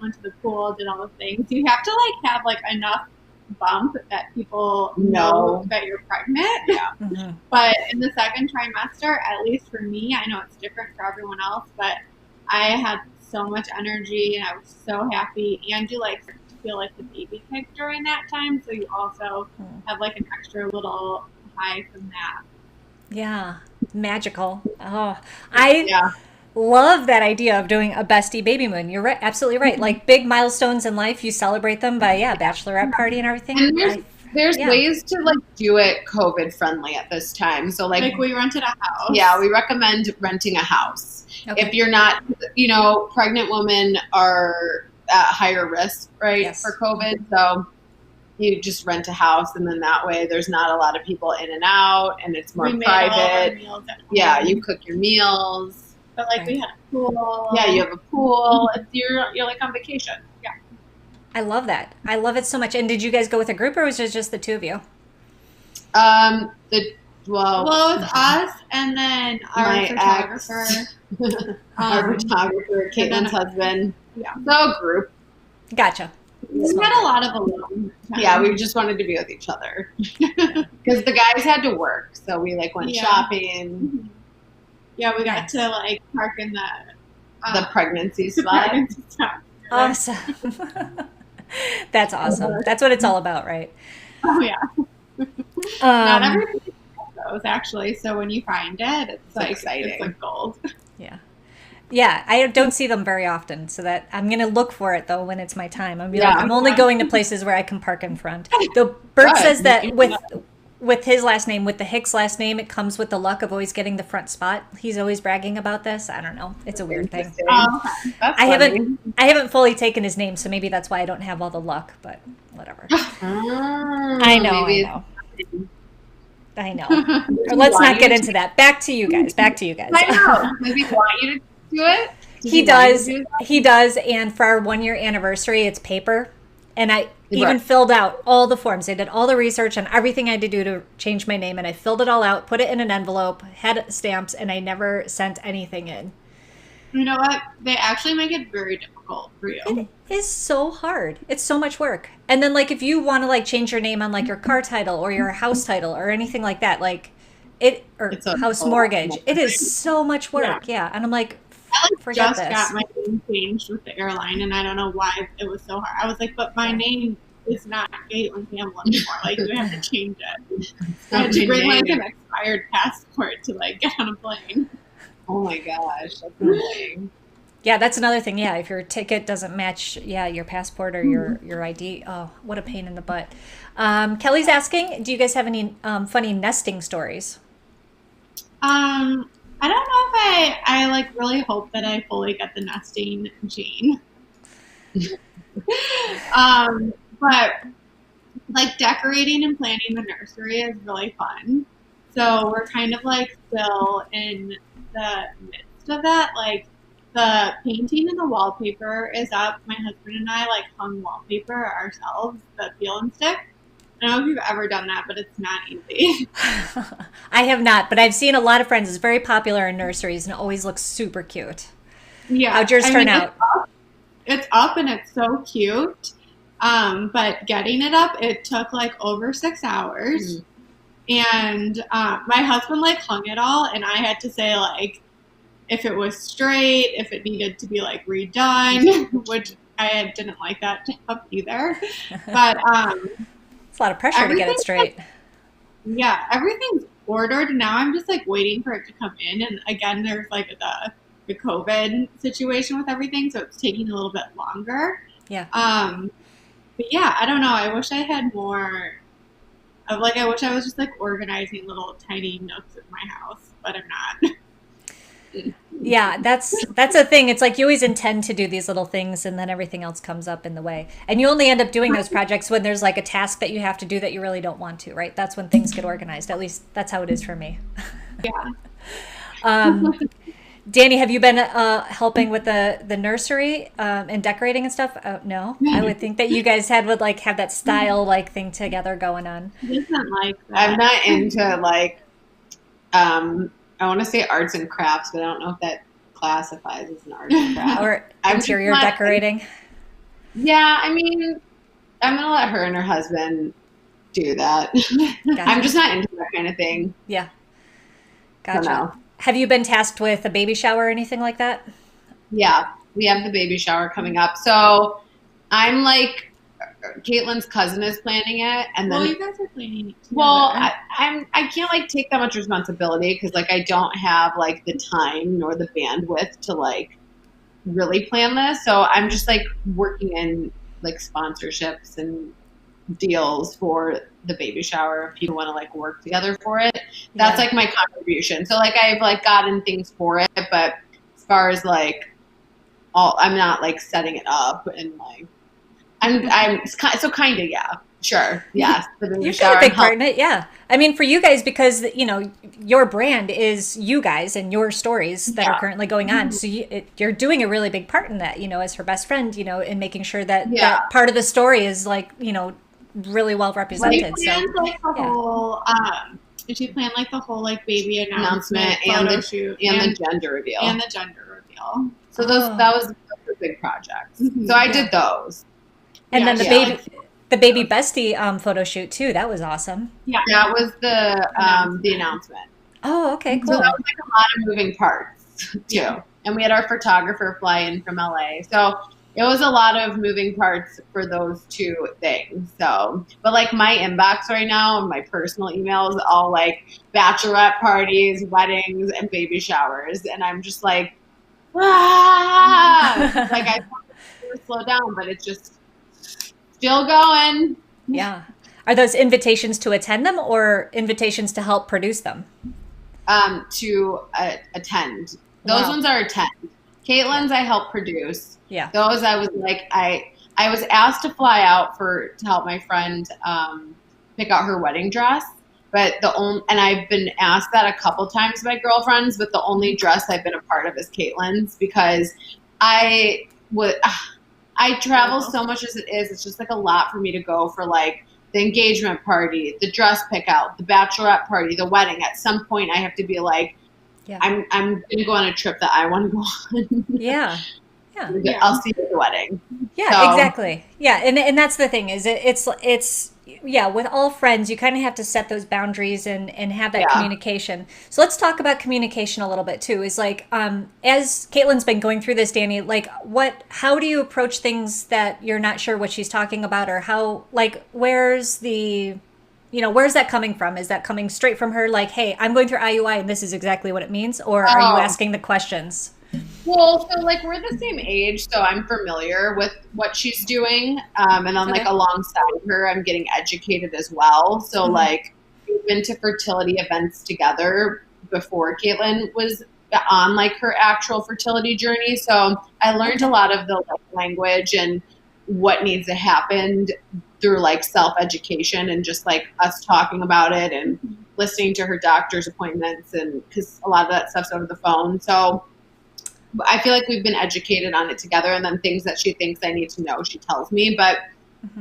went to the pool, did all the things. You have to like have like enough bump that people know that you're pregnant. Yeah. But in the second trimester, at least for me, I know it's different for everyone else, but I had so much energy and I was so happy, and you like feel like the baby kick during that time, so you also have like an extra little high from that. Yeah, magical. Oh, I love that idea of doing a bestie baby moon. You're right, absolutely right. Like big milestones in life, you celebrate them by bachelorette party and everything. And there's ways to like do it COVID friendly at this time. So like we rented a house. Yeah, we recommend renting a house. Okay. If you're not, pregnant women are at higher risk, right, for COVID. So you just rent a house, and then that way there's not a lot of people in and out, and it's more private. Yeah, you cook your meals. But like we had a pool. Yeah, you have a pool. You're like on vacation. Yeah. I love that. I love it so much. And did you guys go with a group, or was it just the two of you? Well, it was us, and then our photographer. Our photographer, Caitlin's husband. Yeah. So group. Gotcha. We had a lot of alone time. Yeah, we just wanted to be with each other. Because the guys had to work, so we like went shopping. Yeah, we got to like park in the pregnancy spot. Awesome. That's awesome. That's what it's all about, right? Oh yeah. Not everybody has those actually, so when you find it, it's like exciting. It's like gold. Yeah. Yeah, I don't see them very often, so that I'm going to look for it, though, when it's my time. I'm only going to places where I can park in front. Though Bert says that with his last name, with the Hicks last name, it comes with the luck of always getting the front spot. He's always bragging about this. I don't know. It's a weird thing. I haven't fully taken his name, so maybe that's why I don't have all the luck, but whatever. I know. Let's not get into that. Back to you guys. I know. Maybe want you to do it? He does, and for our 1-year anniversary, it's paper, and I even filled out all the forms. I did all the research on everything I had to do to change my name, and I filled it all out, put it in an envelope, had stamps, and I never sent anything in. You know what? They actually make it very difficult for you. It is so hard. It's so much work. And then, like, if you want to, like, change your name on, like, your car title or your house title or anything like that, like, it's a house mortgage, it is so much work. Yeah. And I'm like, forget this. Got my name changed with the airline, and I don't know why it was so hard. I was like, but my name is not Caitlin Campbell anymore. Like, you have to change it. I had to bring, like, an expired passport to, like, get on a plane. Oh my gosh, that's annoying. Yeah, that's another thing. Yeah, if your ticket doesn't match, your passport or your ID, oh, what a pain in the butt. Kelly's asking, do you guys have any funny nesting stories? I don't know if I like really hope that I fully get the nesting gene. But like decorating and planning the nursery is really fun. So we're kind of like still in the midst of that. Like the painting and the wallpaper is up. My husband and I like hung wallpaper ourselves, the peel and stick. I don't know if you've ever done that, but it's not easy. I have not, but I've seen a lot of friends. It's very popular in nurseries and it always looks super cute. Yeah. How'd yours turn out? It's up and it's so cute. But getting it up, it took like over 6 hours. And my husband like hung it all, and I had to say like if it was straight, if it needed to be like redone, which I didn't like that job either. But it's a lot of pressure to get it straight. Yeah, everything's ordered. Now I'm just like waiting for it to come in. And again, there's like the COVID situation with everything, so it's taking a little bit longer. Yeah. But yeah, I don't know. I wish I had more of like, I wish I was just like organizing little tiny nooks in my house, but I'm not. Yeah, that's a thing. It's like you always intend to do these little things and then everything else comes up in the way. And you only end up doing those projects when there's like a task that you have to do that you really don't want to, right? That's when things get organized. At least that's how it is for me. Yeah. Dani, have you been helping with the nursery and decorating and stuff? No, I would think that you guys would like have that style like thing together going on. Isn't like that. I'm not into like, I want to say arts and crafts, but I don't know if that classifies as an art and craft. Or interior decorating. Yeah, I mean, I'm gonna let her and her husband do that. Gotcha. I'm just not into that kind of thing. Yeah, gotcha. Have you been tasked with a baby shower or anything like that? Yeah, we have the baby shower coming up. So I'm like, Caitlin's cousin is planning it, and then you guys are planning it together. Well, I can't like take that much responsibility because like I don't have like the time nor the bandwidth to like really plan this. So I'm just like working in like sponsorships and deals for the baby shower if people want to like work together for it. That's like my contribution. So like I've like gotten things for it, but as far as like I'm not like setting it up and like I'm so kind of sure, yes. You've got a big part in it, yeah. I mean, for you guys, because you know your brand is you guys and your stories that are currently going on. So you're doing a really big part in that. You know, as her best friend, you know, in making sure that that part of the story is like really well represented. She planned like the whole. She planned like the whole like baby announcement and photo shoot and the gender reveal So that was a big project. So I did those. And then the baby bestie photo shoot too. That was awesome. Yeah, that was the announcement. Oh, okay, cool. So that was like a lot of moving parts too. And we had our photographer fly in from LA. So it was a lot of moving parts for those two things. So, but like my inbox right now, my personal emails, all like bachelorette parties, weddings, and baby showers, and I'm just like, like I want to slow down, but it's just still going. Yeah. Are those invitations to attend them or invitations to help produce them? To attend. Those ones are attend. Caitlin's I help produce. Yeah. Those I was like I was asked to fly out to help my friend pick out her wedding dress, but and I've been asked that a couple times by girlfriends, but the only dress I've been a part of is Caitlin's because I travel so much as it is. It's just like a lot for me to go for like the engagement party, the dress pick out, the bachelorette party, the wedding. At some point I have to be like, I'm going to go on a trip that I want to go on. Yeah. I'll see you at the wedding. Yeah, so. Exactly. Yeah. And that's the thing is it's with all friends, you kind of have to set those boundaries and have that communication. So let's talk about communication a little bit too. Is like, as Caitlin's been going through this, Dani, like how do you approach things that you're not sure what she's talking about or how, like, where's that coming from? Is that coming straight from her? Like, hey, I'm going through IUI and this is exactly what it means. Or are you asking the questions? Well, so like we're the same age, so I'm familiar with what she's doing. And then like alongside her, I'm getting educated as well. So like we've been to fertility events together before Caitlin was on like her actual fertility journey. So I learned a lot of the like, language and what needs to happen through like self-education and just like us talking about it and listening to her doctor's appointments, and because a lot of that stuff's over the phone. So I feel like we've been educated on it together, and then things that she thinks I need to know, she tells me. But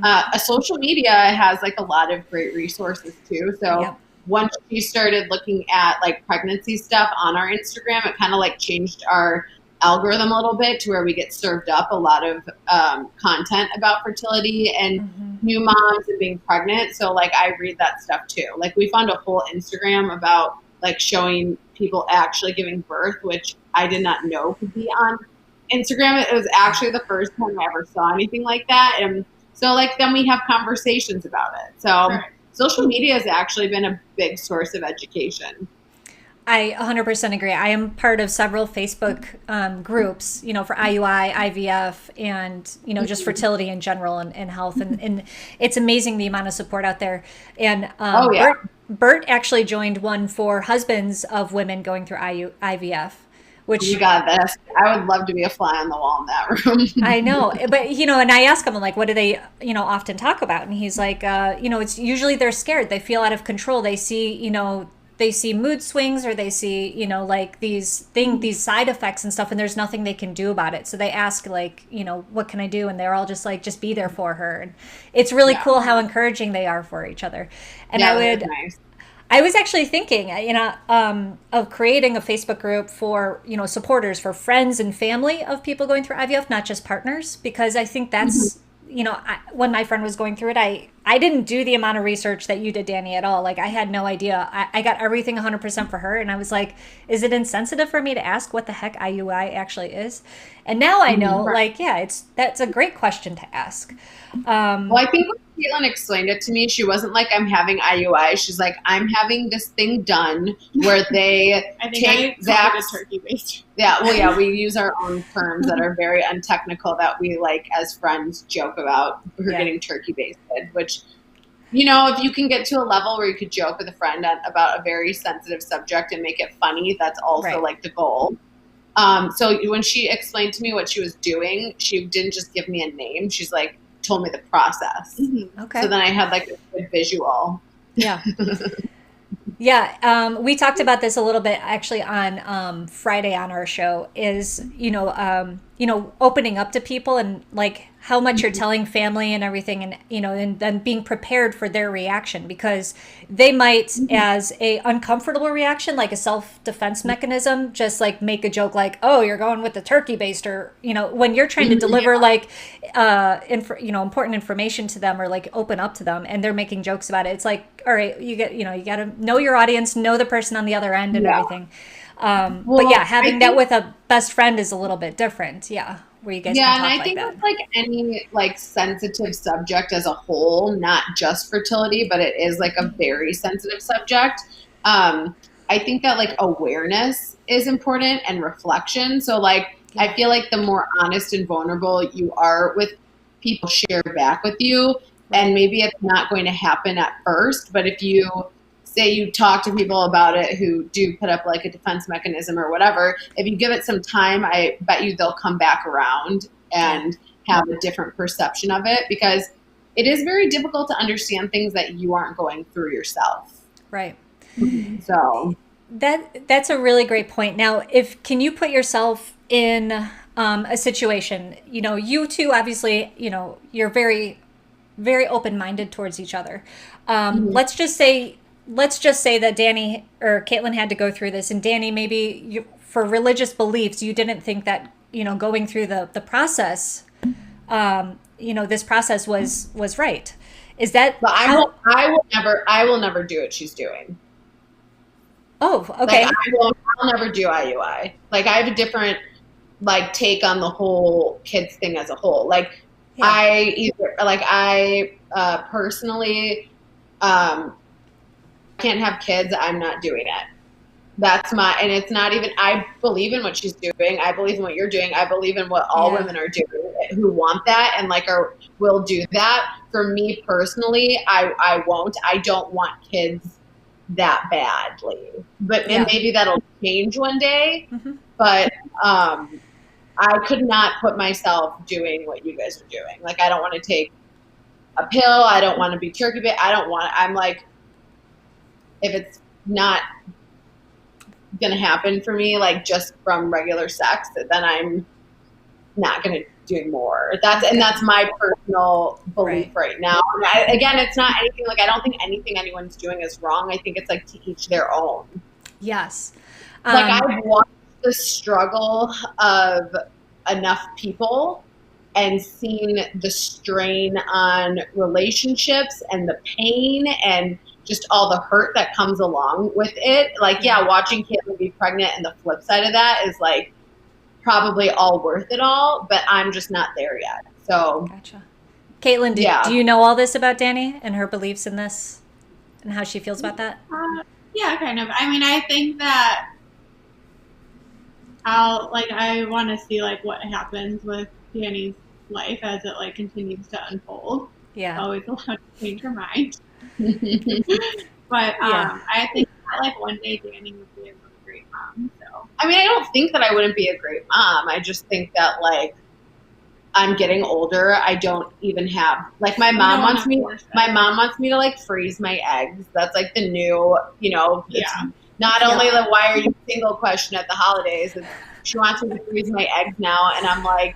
a social media has like a lot of great resources too. So once she started looking at like pregnancy stuff on our Instagram, it kind of like changed our algorithm a little bit to where we get served up a lot of content about fertility and new moms and being pregnant. So like I read that stuff too. Like we found a whole Instagram about like showing people actually giving birth, which I did not know could be on Instagram. It was actually the first time I ever saw anything like that. And so like then we have conversations about it. So social media has actually been a big source of education. I 100% agree. I am part of several Facebook groups, you know, for IUI, IVF, and, you know, just fertility in general and health. And it's amazing the amount of support out there. And Bert actually joined one for husbands of women going through IVF. Which you got this. I would love to be a fly on the wall in that room. I know, but you know, and I ask him, I'm like, what do they, you know, often talk about? And he's like, you know, it's usually they're scared. They feel out of control. They see, you know, they see mood swings, or they see, you know, like these side effects and stuff, and there's nothing they can do about it. So they ask, like, you know, what can I do? And they're all just like, just be there for her. And it's really cool how encouraging they are for each other. And I was actually thinking, you know, of creating a Facebook group for, you know, supporters, for friends and family of people going through IVF, not just partners, because I think that's, you know, when my friend was going through it, I didn't do the amount of research that you did, Dani, at all. Like I had no idea. I got everything 100% for her. And I was like, is it insensitive for me to ask what the heck IUI actually is? And now I know, like, yeah, that's a great question to ask. Well, I think when Caitlin explained it to me, she wasn't like, I'm having IUI. She's like, I'm having this thing done where they take Zach's turkey baster. Yeah, well, yeah, we use our own terms that are very untechnical that we like as friends joke about her getting turkey basted, which, you know, if you can get to a level where you could joke with a friend about a very sensitive subject and make it funny, that's also like the goal. So when she explained to me what she was doing, she didn't just give me a name. She's like, told me the process. Okay. So then I had like a good visual. Yeah. Yeah. We talked about this a little bit actually on Friday on our show, is, you know, opening up to people and like how much you're telling family and everything, and, you know, and then being prepared for their reaction, because they might, as a uncomfortable reaction, like a self-defense mechanism, just like make a joke like, oh, you're going with the turkey baster, you know, when you're trying to deliver like, you know, important information to them, or like open up to them, and they're making jokes about it. It's like, all right, you got to know your audience, know the person on the other end and everything. But yeah, having that with a best friend is a little bit different. Yeah. Where you guys can talk and I like think that. with like any like sensitive subject as a whole, not just fertility, but it is like a very sensitive subject. I think that like awareness is important and reflection. So like I feel like the more honest and vulnerable you are with people, share back with you, and maybe it's not going to happen at first, but if you say you talk to people about it who do put up like a defense mechanism or whatever, if you give it some time, I bet you they'll come back around and have a different perception of it, because it is very difficult to understand things that you aren't going through yourself. Right. So that's a really great point. Now, can you put yourself in a situation, you know, you two, obviously, you know, you're very, very open-minded towards each other. Let's just say that Dani or Caitlin had to go through this, and Dani, maybe for religious beliefs, you didn't think that, you know, going through the process, you know, this process was right. Is that? But I will never do what she's doing. Oh, okay. Like, I'll never do IUI. Like I have a different like take on the whole kids thing as a whole. Like I personally, can't have kids, I'm not doing it. And it's not even, I believe in what she's doing. I believe in what you're doing. I believe in what all women are doing who want that and like will do that. For me personally, I won't. I don't want kids that badly. But and maybe that'll change one day. Mm-hmm. But I could not put myself doing what you guys are doing. Like, I don't want to take a pill. I don't want to be turkey bait. I'm like, if it's not going to happen for me, like just from regular sex, then I'm not going to do more. That's my personal belief right now. Again, it's not anything like, I don't think anything anyone's doing is wrong. I think it's like to each their own. Yes. Like I've watched the struggle of enough people and seen the strain on relationships and the pain and just all the hurt that comes along with it. Like, watching Caitlin be pregnant and the flip side of that is like probably all worth it all, but I'm just not there yet. So gotcha. Caitlin, do you know all this about Dani and her beliefs in this and how she feels about that? Yeah, kind of. I mean, I think that I want to see like what happens with Dani's life as it like continues to unfold. Yeah. Always allowed to change her mind. But I think that like one day Dani would be a really great mom. So I mean, I don't think that I wouldn't be a great mom. I just think that like I'm getting older. I don't even have like my mom wants me to like freeze my eggs. That's like the new, not only the why are you single question at the holidays. She wants me to freeze my eggs now, and I'm like,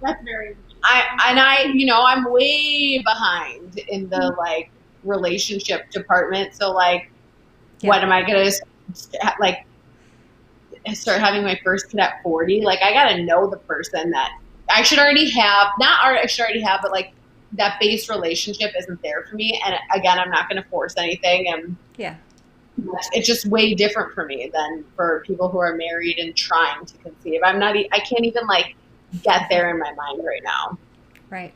that's very. I'm way behind in the like relationship department. So like, what am I gonna like start having my first kid at 40? Like, I gotta know the person that I should already have. But like that base relationship isn't there for me. And again, I'm not gonna force anything. And it's just way different for me than for people who are married and trying to conceive. I can't even like get there in my mind right now. Right.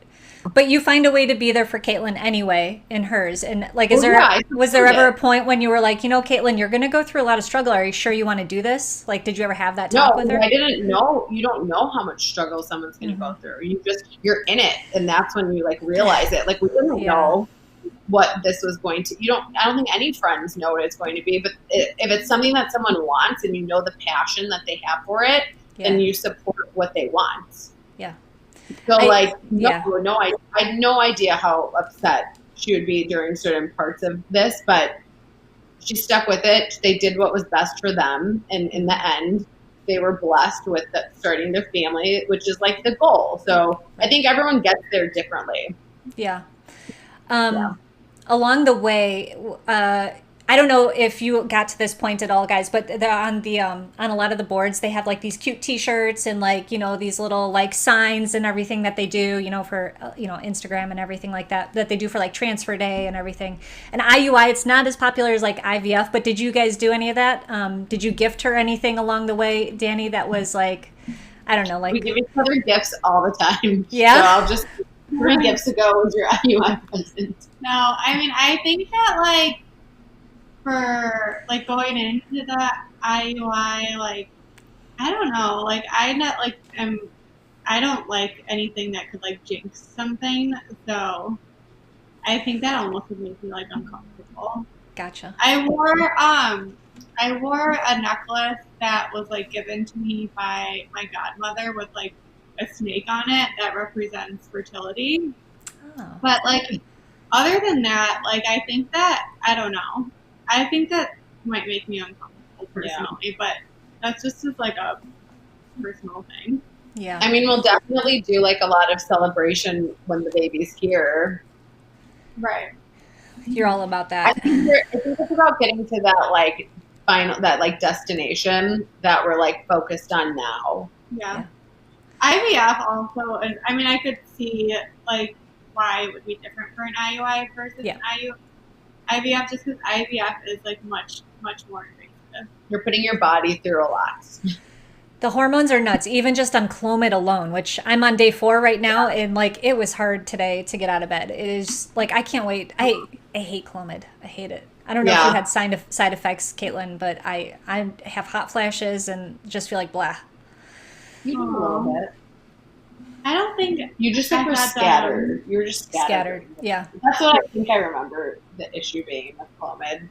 But you find a way to be there for Caitlin anyway in hers. And like, was there ever a point when you were like, Caitlin, you're going to go through a lot of struggle. Are you sure you want to do this? Like, did you ever have that talk with her? I didn't know. You don't know how much struggle someone's going to go through. You're in it. And that's when you like realize it. Like, we didn't know what this was going to, I don't think any friends know what it's going to be, but if it's something that someone wants and you know the passion that they have for it, then you support what they want. Yeah. So I had no idea how upset she would be during certain parts of this, but she stuck with it. They did what was best for them. And in the end, they were blessed with starting their family, which is like the goal. So I think everyone gets there differently. Yeah. Along the way, I don't know if you got to this point at all, guys, but on a lot of the boards, they have like these cute T-shirts and like, these little like signs and everything that they do, for, Instagram and everything like that they do for like transfer day and everything. And IUI, it's not as popular as like IVF, but did you guys do any of that? Did you gift her anything along the way, Dani, that was like, I don't know, like. We give each other gifts all the time. Yeah. So I'll just 3 gifts ago was your IUI present. No, I mean, I think that like, for like going into the IUI, like I don't know, like I don't like anything that could like jinx something, so I think that almost would make me like uncomfortable. Gotcha. I wore a necklace that was like given to me by my godmother with like a snake on it that represents fertility. Oh. But like other than that, like I think that I don't know. I think that might make me uncomfortable personally, but that's just like a personal thing. Yeah. I mean, we'll definitely do like a lot of celebration when the baby's here. Right. You're all about that. I think it's about getting to that like that like destination that we're like focused on now. Yeah. IVF also, and I mean, I could see like why it would be different for an IUI versus an IVF, just because IVF is like much more invasive. You're putting your body through a lot. The hormones are nuts, even just on Clomid alone, which I'm on day 4 right now, and like it was hard today to get out of bed. It is like I can't wait. I hate Clomid. I hate it. I don't know if you Yeah. had side effects, Caitlin, but I have hot flashes and just feel like blah. You do a little bit. I don't think You just I like were had scattered. You were just Scattered. Yeah. That's what I think I remember the issue being with Clomid.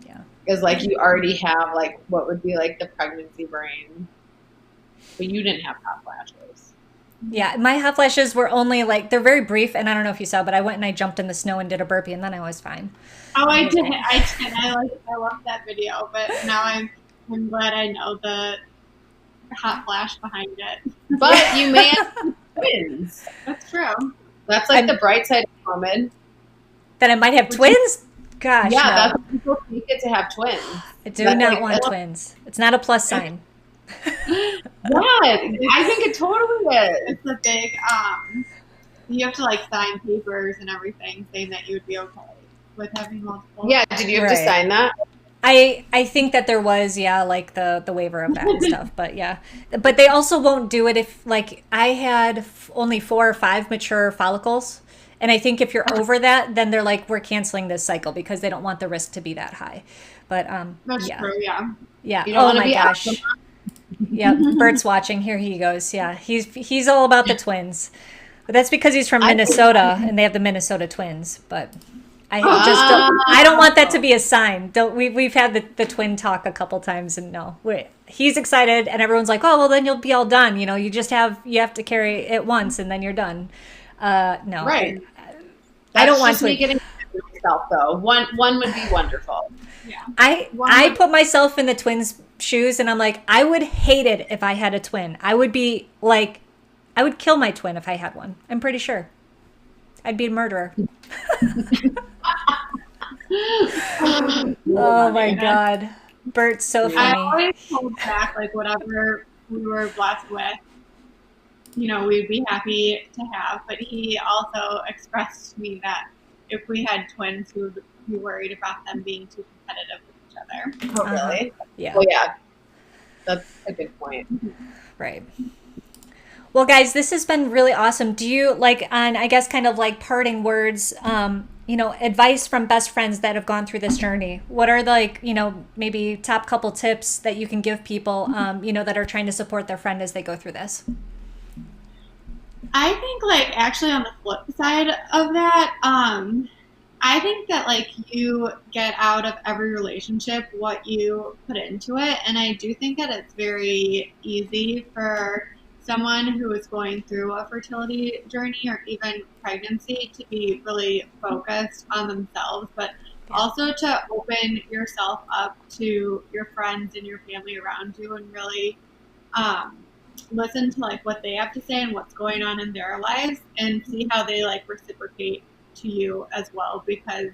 Yeah. Is like you already have like what would be like the pregnancy brain, but you didn't have hot flashes. Yeah. My hot flashes were only like, they're very brief. And I don't know if you saw, but I went and I jumped in the snow and did a burpee and then I was fine. Oh, I did. I loved that video, but now I'm glad I know the hot flash behind it. But you may have twins. That's true. That's like the bright side of Clomid. Then I might have twins? Gosh, Yeah, no. that's what people think it to have twins. I do That's not like- want twins. It's not a plus sign. Yeah, I think it totally is. It's a big, you have to like sign papers and everything saying that you would be okay with having multiple. Yeah, did you have to Right. sign that? I think that there was, yeah, like the waiver of that and stuff, but yeah. But they also won't do it if, like, I had only 4 or 5 mature follicles. And I think if you're over that, then they're like, we're canceling this cycle because they don't want the risk to be that high. But That's yeah. true, yeah. Yeah. You don't Oh wanna my be gosh. out Yeah. Bert's watching. Here he goes. Yeah. He's all about the twins. But that's because he's from Minnesota and they have the Minnesota Twins. But I don't want that to be a sign. We've had the twin talk a couple times and no. He's excited and everyone's like, "Oh, well then you'll be all done. You know, you have to carry it once and then you're done." No. Right. I don't That's want just me getting myself though. One would be wonderful. Yeah. I put myself in the twins' shoes and I'm like, I would hate it if I had a twin. I would be like, I would kill my twin if I had one. I'm pretty sure. I'd be a murderer. Oh my God. Bert's so I funny. always hold back like whatever we were blessed with, you know, we'd be happy to have. But he also expressed to me that if we had twins, he would be worried about them being too competitive with each other. Oh, really? Yeah. Well, yeah. That's a good point. Right. Well, guys, this has been really awesome. Do you like on, I guess, kind of like parting words, advice from best friends that have gone through this journey? What are maybe top couple tips that you can give people, that are trying to support their friend as they go through this? I think like actually on the flip side of that, I think that like you get out of every relationship what you put into it. And I do think that it's very easy for someone who is going through a fertility journey or even pregnancy to be really focused on themselves, but also to open yourself up to your friends and your family around you and really listen to like what they have to say and what's going on in their lives and see how they like reciprocate to you as well, because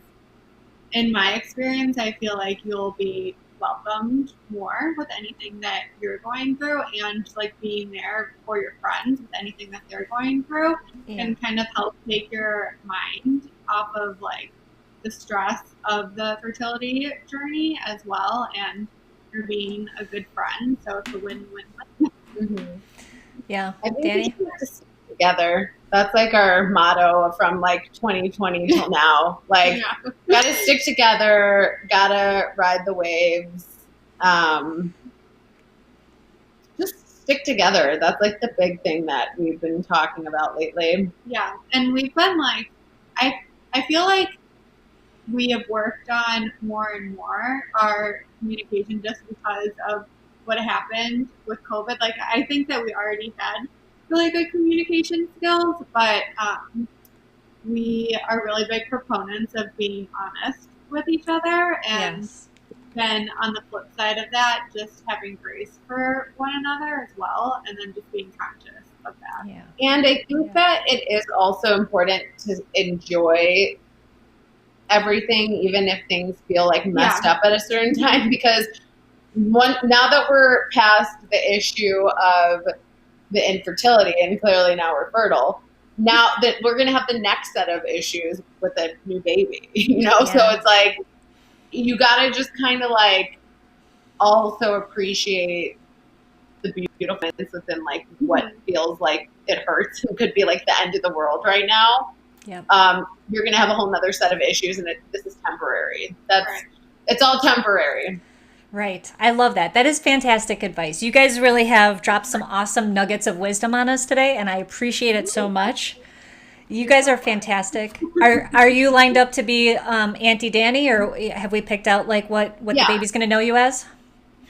in my experience I feel like you'll be welcomed more with anything that you're going through, and like being there for your friends with anything that they're going through can kind of help take your mind off of like the stress of the fertility journey as well, and you're being a good friend, so it's a win-win. Mm-hmm. Yeah. I think Dani? we have to stick together. That's like our motto from like 2020 till now. Like, gotta stick together, gotta ride the waves. Just stick together. That's like the big thing that we've been talking about lately. Yeah, and we've been like, I feel like we have worked on more and more our communication just because of what happened with COVID. Like, I think that we already had really good communication skills, but we are really big proponents of being honest with each other, and then on the flip side of that, just having grace for one another as well, and then just being conscious of that. Yeah. And I think that it is also important to enjoy everything, even if things feel like messed up at a certain time, because now that we're past the issue of the infertility and clearly now we're fertile, now that we're going to have the next set of issues with a new baby, so it's like you got to just kind of like also appreciate the beautifulness within like what feels like it hurts and could be like the end of the world right now. You're going to have a whole nother set of issues, and this is temporary. That's it's all temporary. Right. I love that. That is fantastic advice. You guys really have dropped some awesome nuggets of wisdom on us today, and I appreciate it so much. You guys are fantastic. Are you lined up to be Auntie Dani, or have we picked out like what the baby's going to know you as?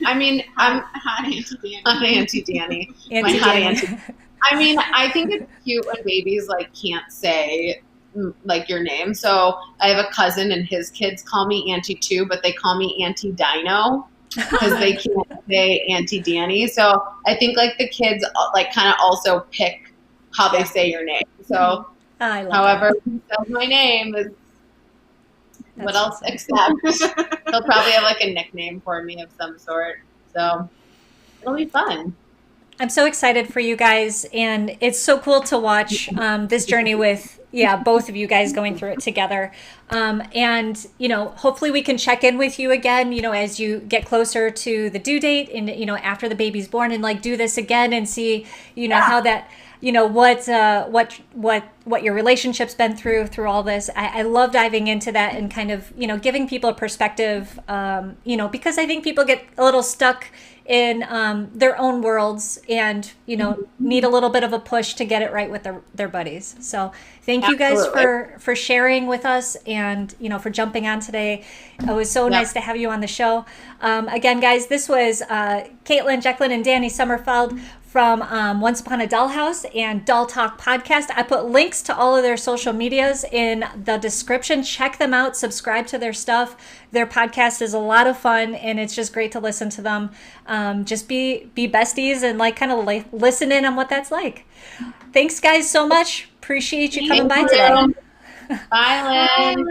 I mean, I'm hot Auntie Dani. hot Auntie Dani. My Auntie hot Dani. auntie. I mean, I think it's cute when babies like can't say like your name. So I have a cousin and his kids call me Auntie too, but they call me Auntie Dino because they can't say Auntie Dani. So I think like the kids like kind of also pick how they say your name. So I love however he says my name is what else except he'll probably have like a nickname for me of some sort. So it'll be fun. I'm so excited for you guys, and it's so cool to watch this journey with both of you guys going through it together. And hopefully we can check in with you again, as you get closer to the due date, and after the baby's born, and like do this again and see how that what your relationship's been through all this. I love diving into that and kind of giving people a perspective, because I think people get a little stuck in their own worlds and need a little bit of a push to get it right with their buddies. So thank you guys for sharing with us and for jumping on today. It was so nice to have you on the show. Again, guys, this was Caitlin, Jecklin, and Dani Sommerfeld from Once Upon a Dollhouse and Doll Talk podcast. I put links to all of their social medias in the description. Check them out. Subscribe to their stuff. Their podcast is a lot of fun, and it's just great to listen to them. Just be besties and like kind of listen in on what that's like. Thanks, guys, so much. Appreciate you coming by today. Bye, Lynn.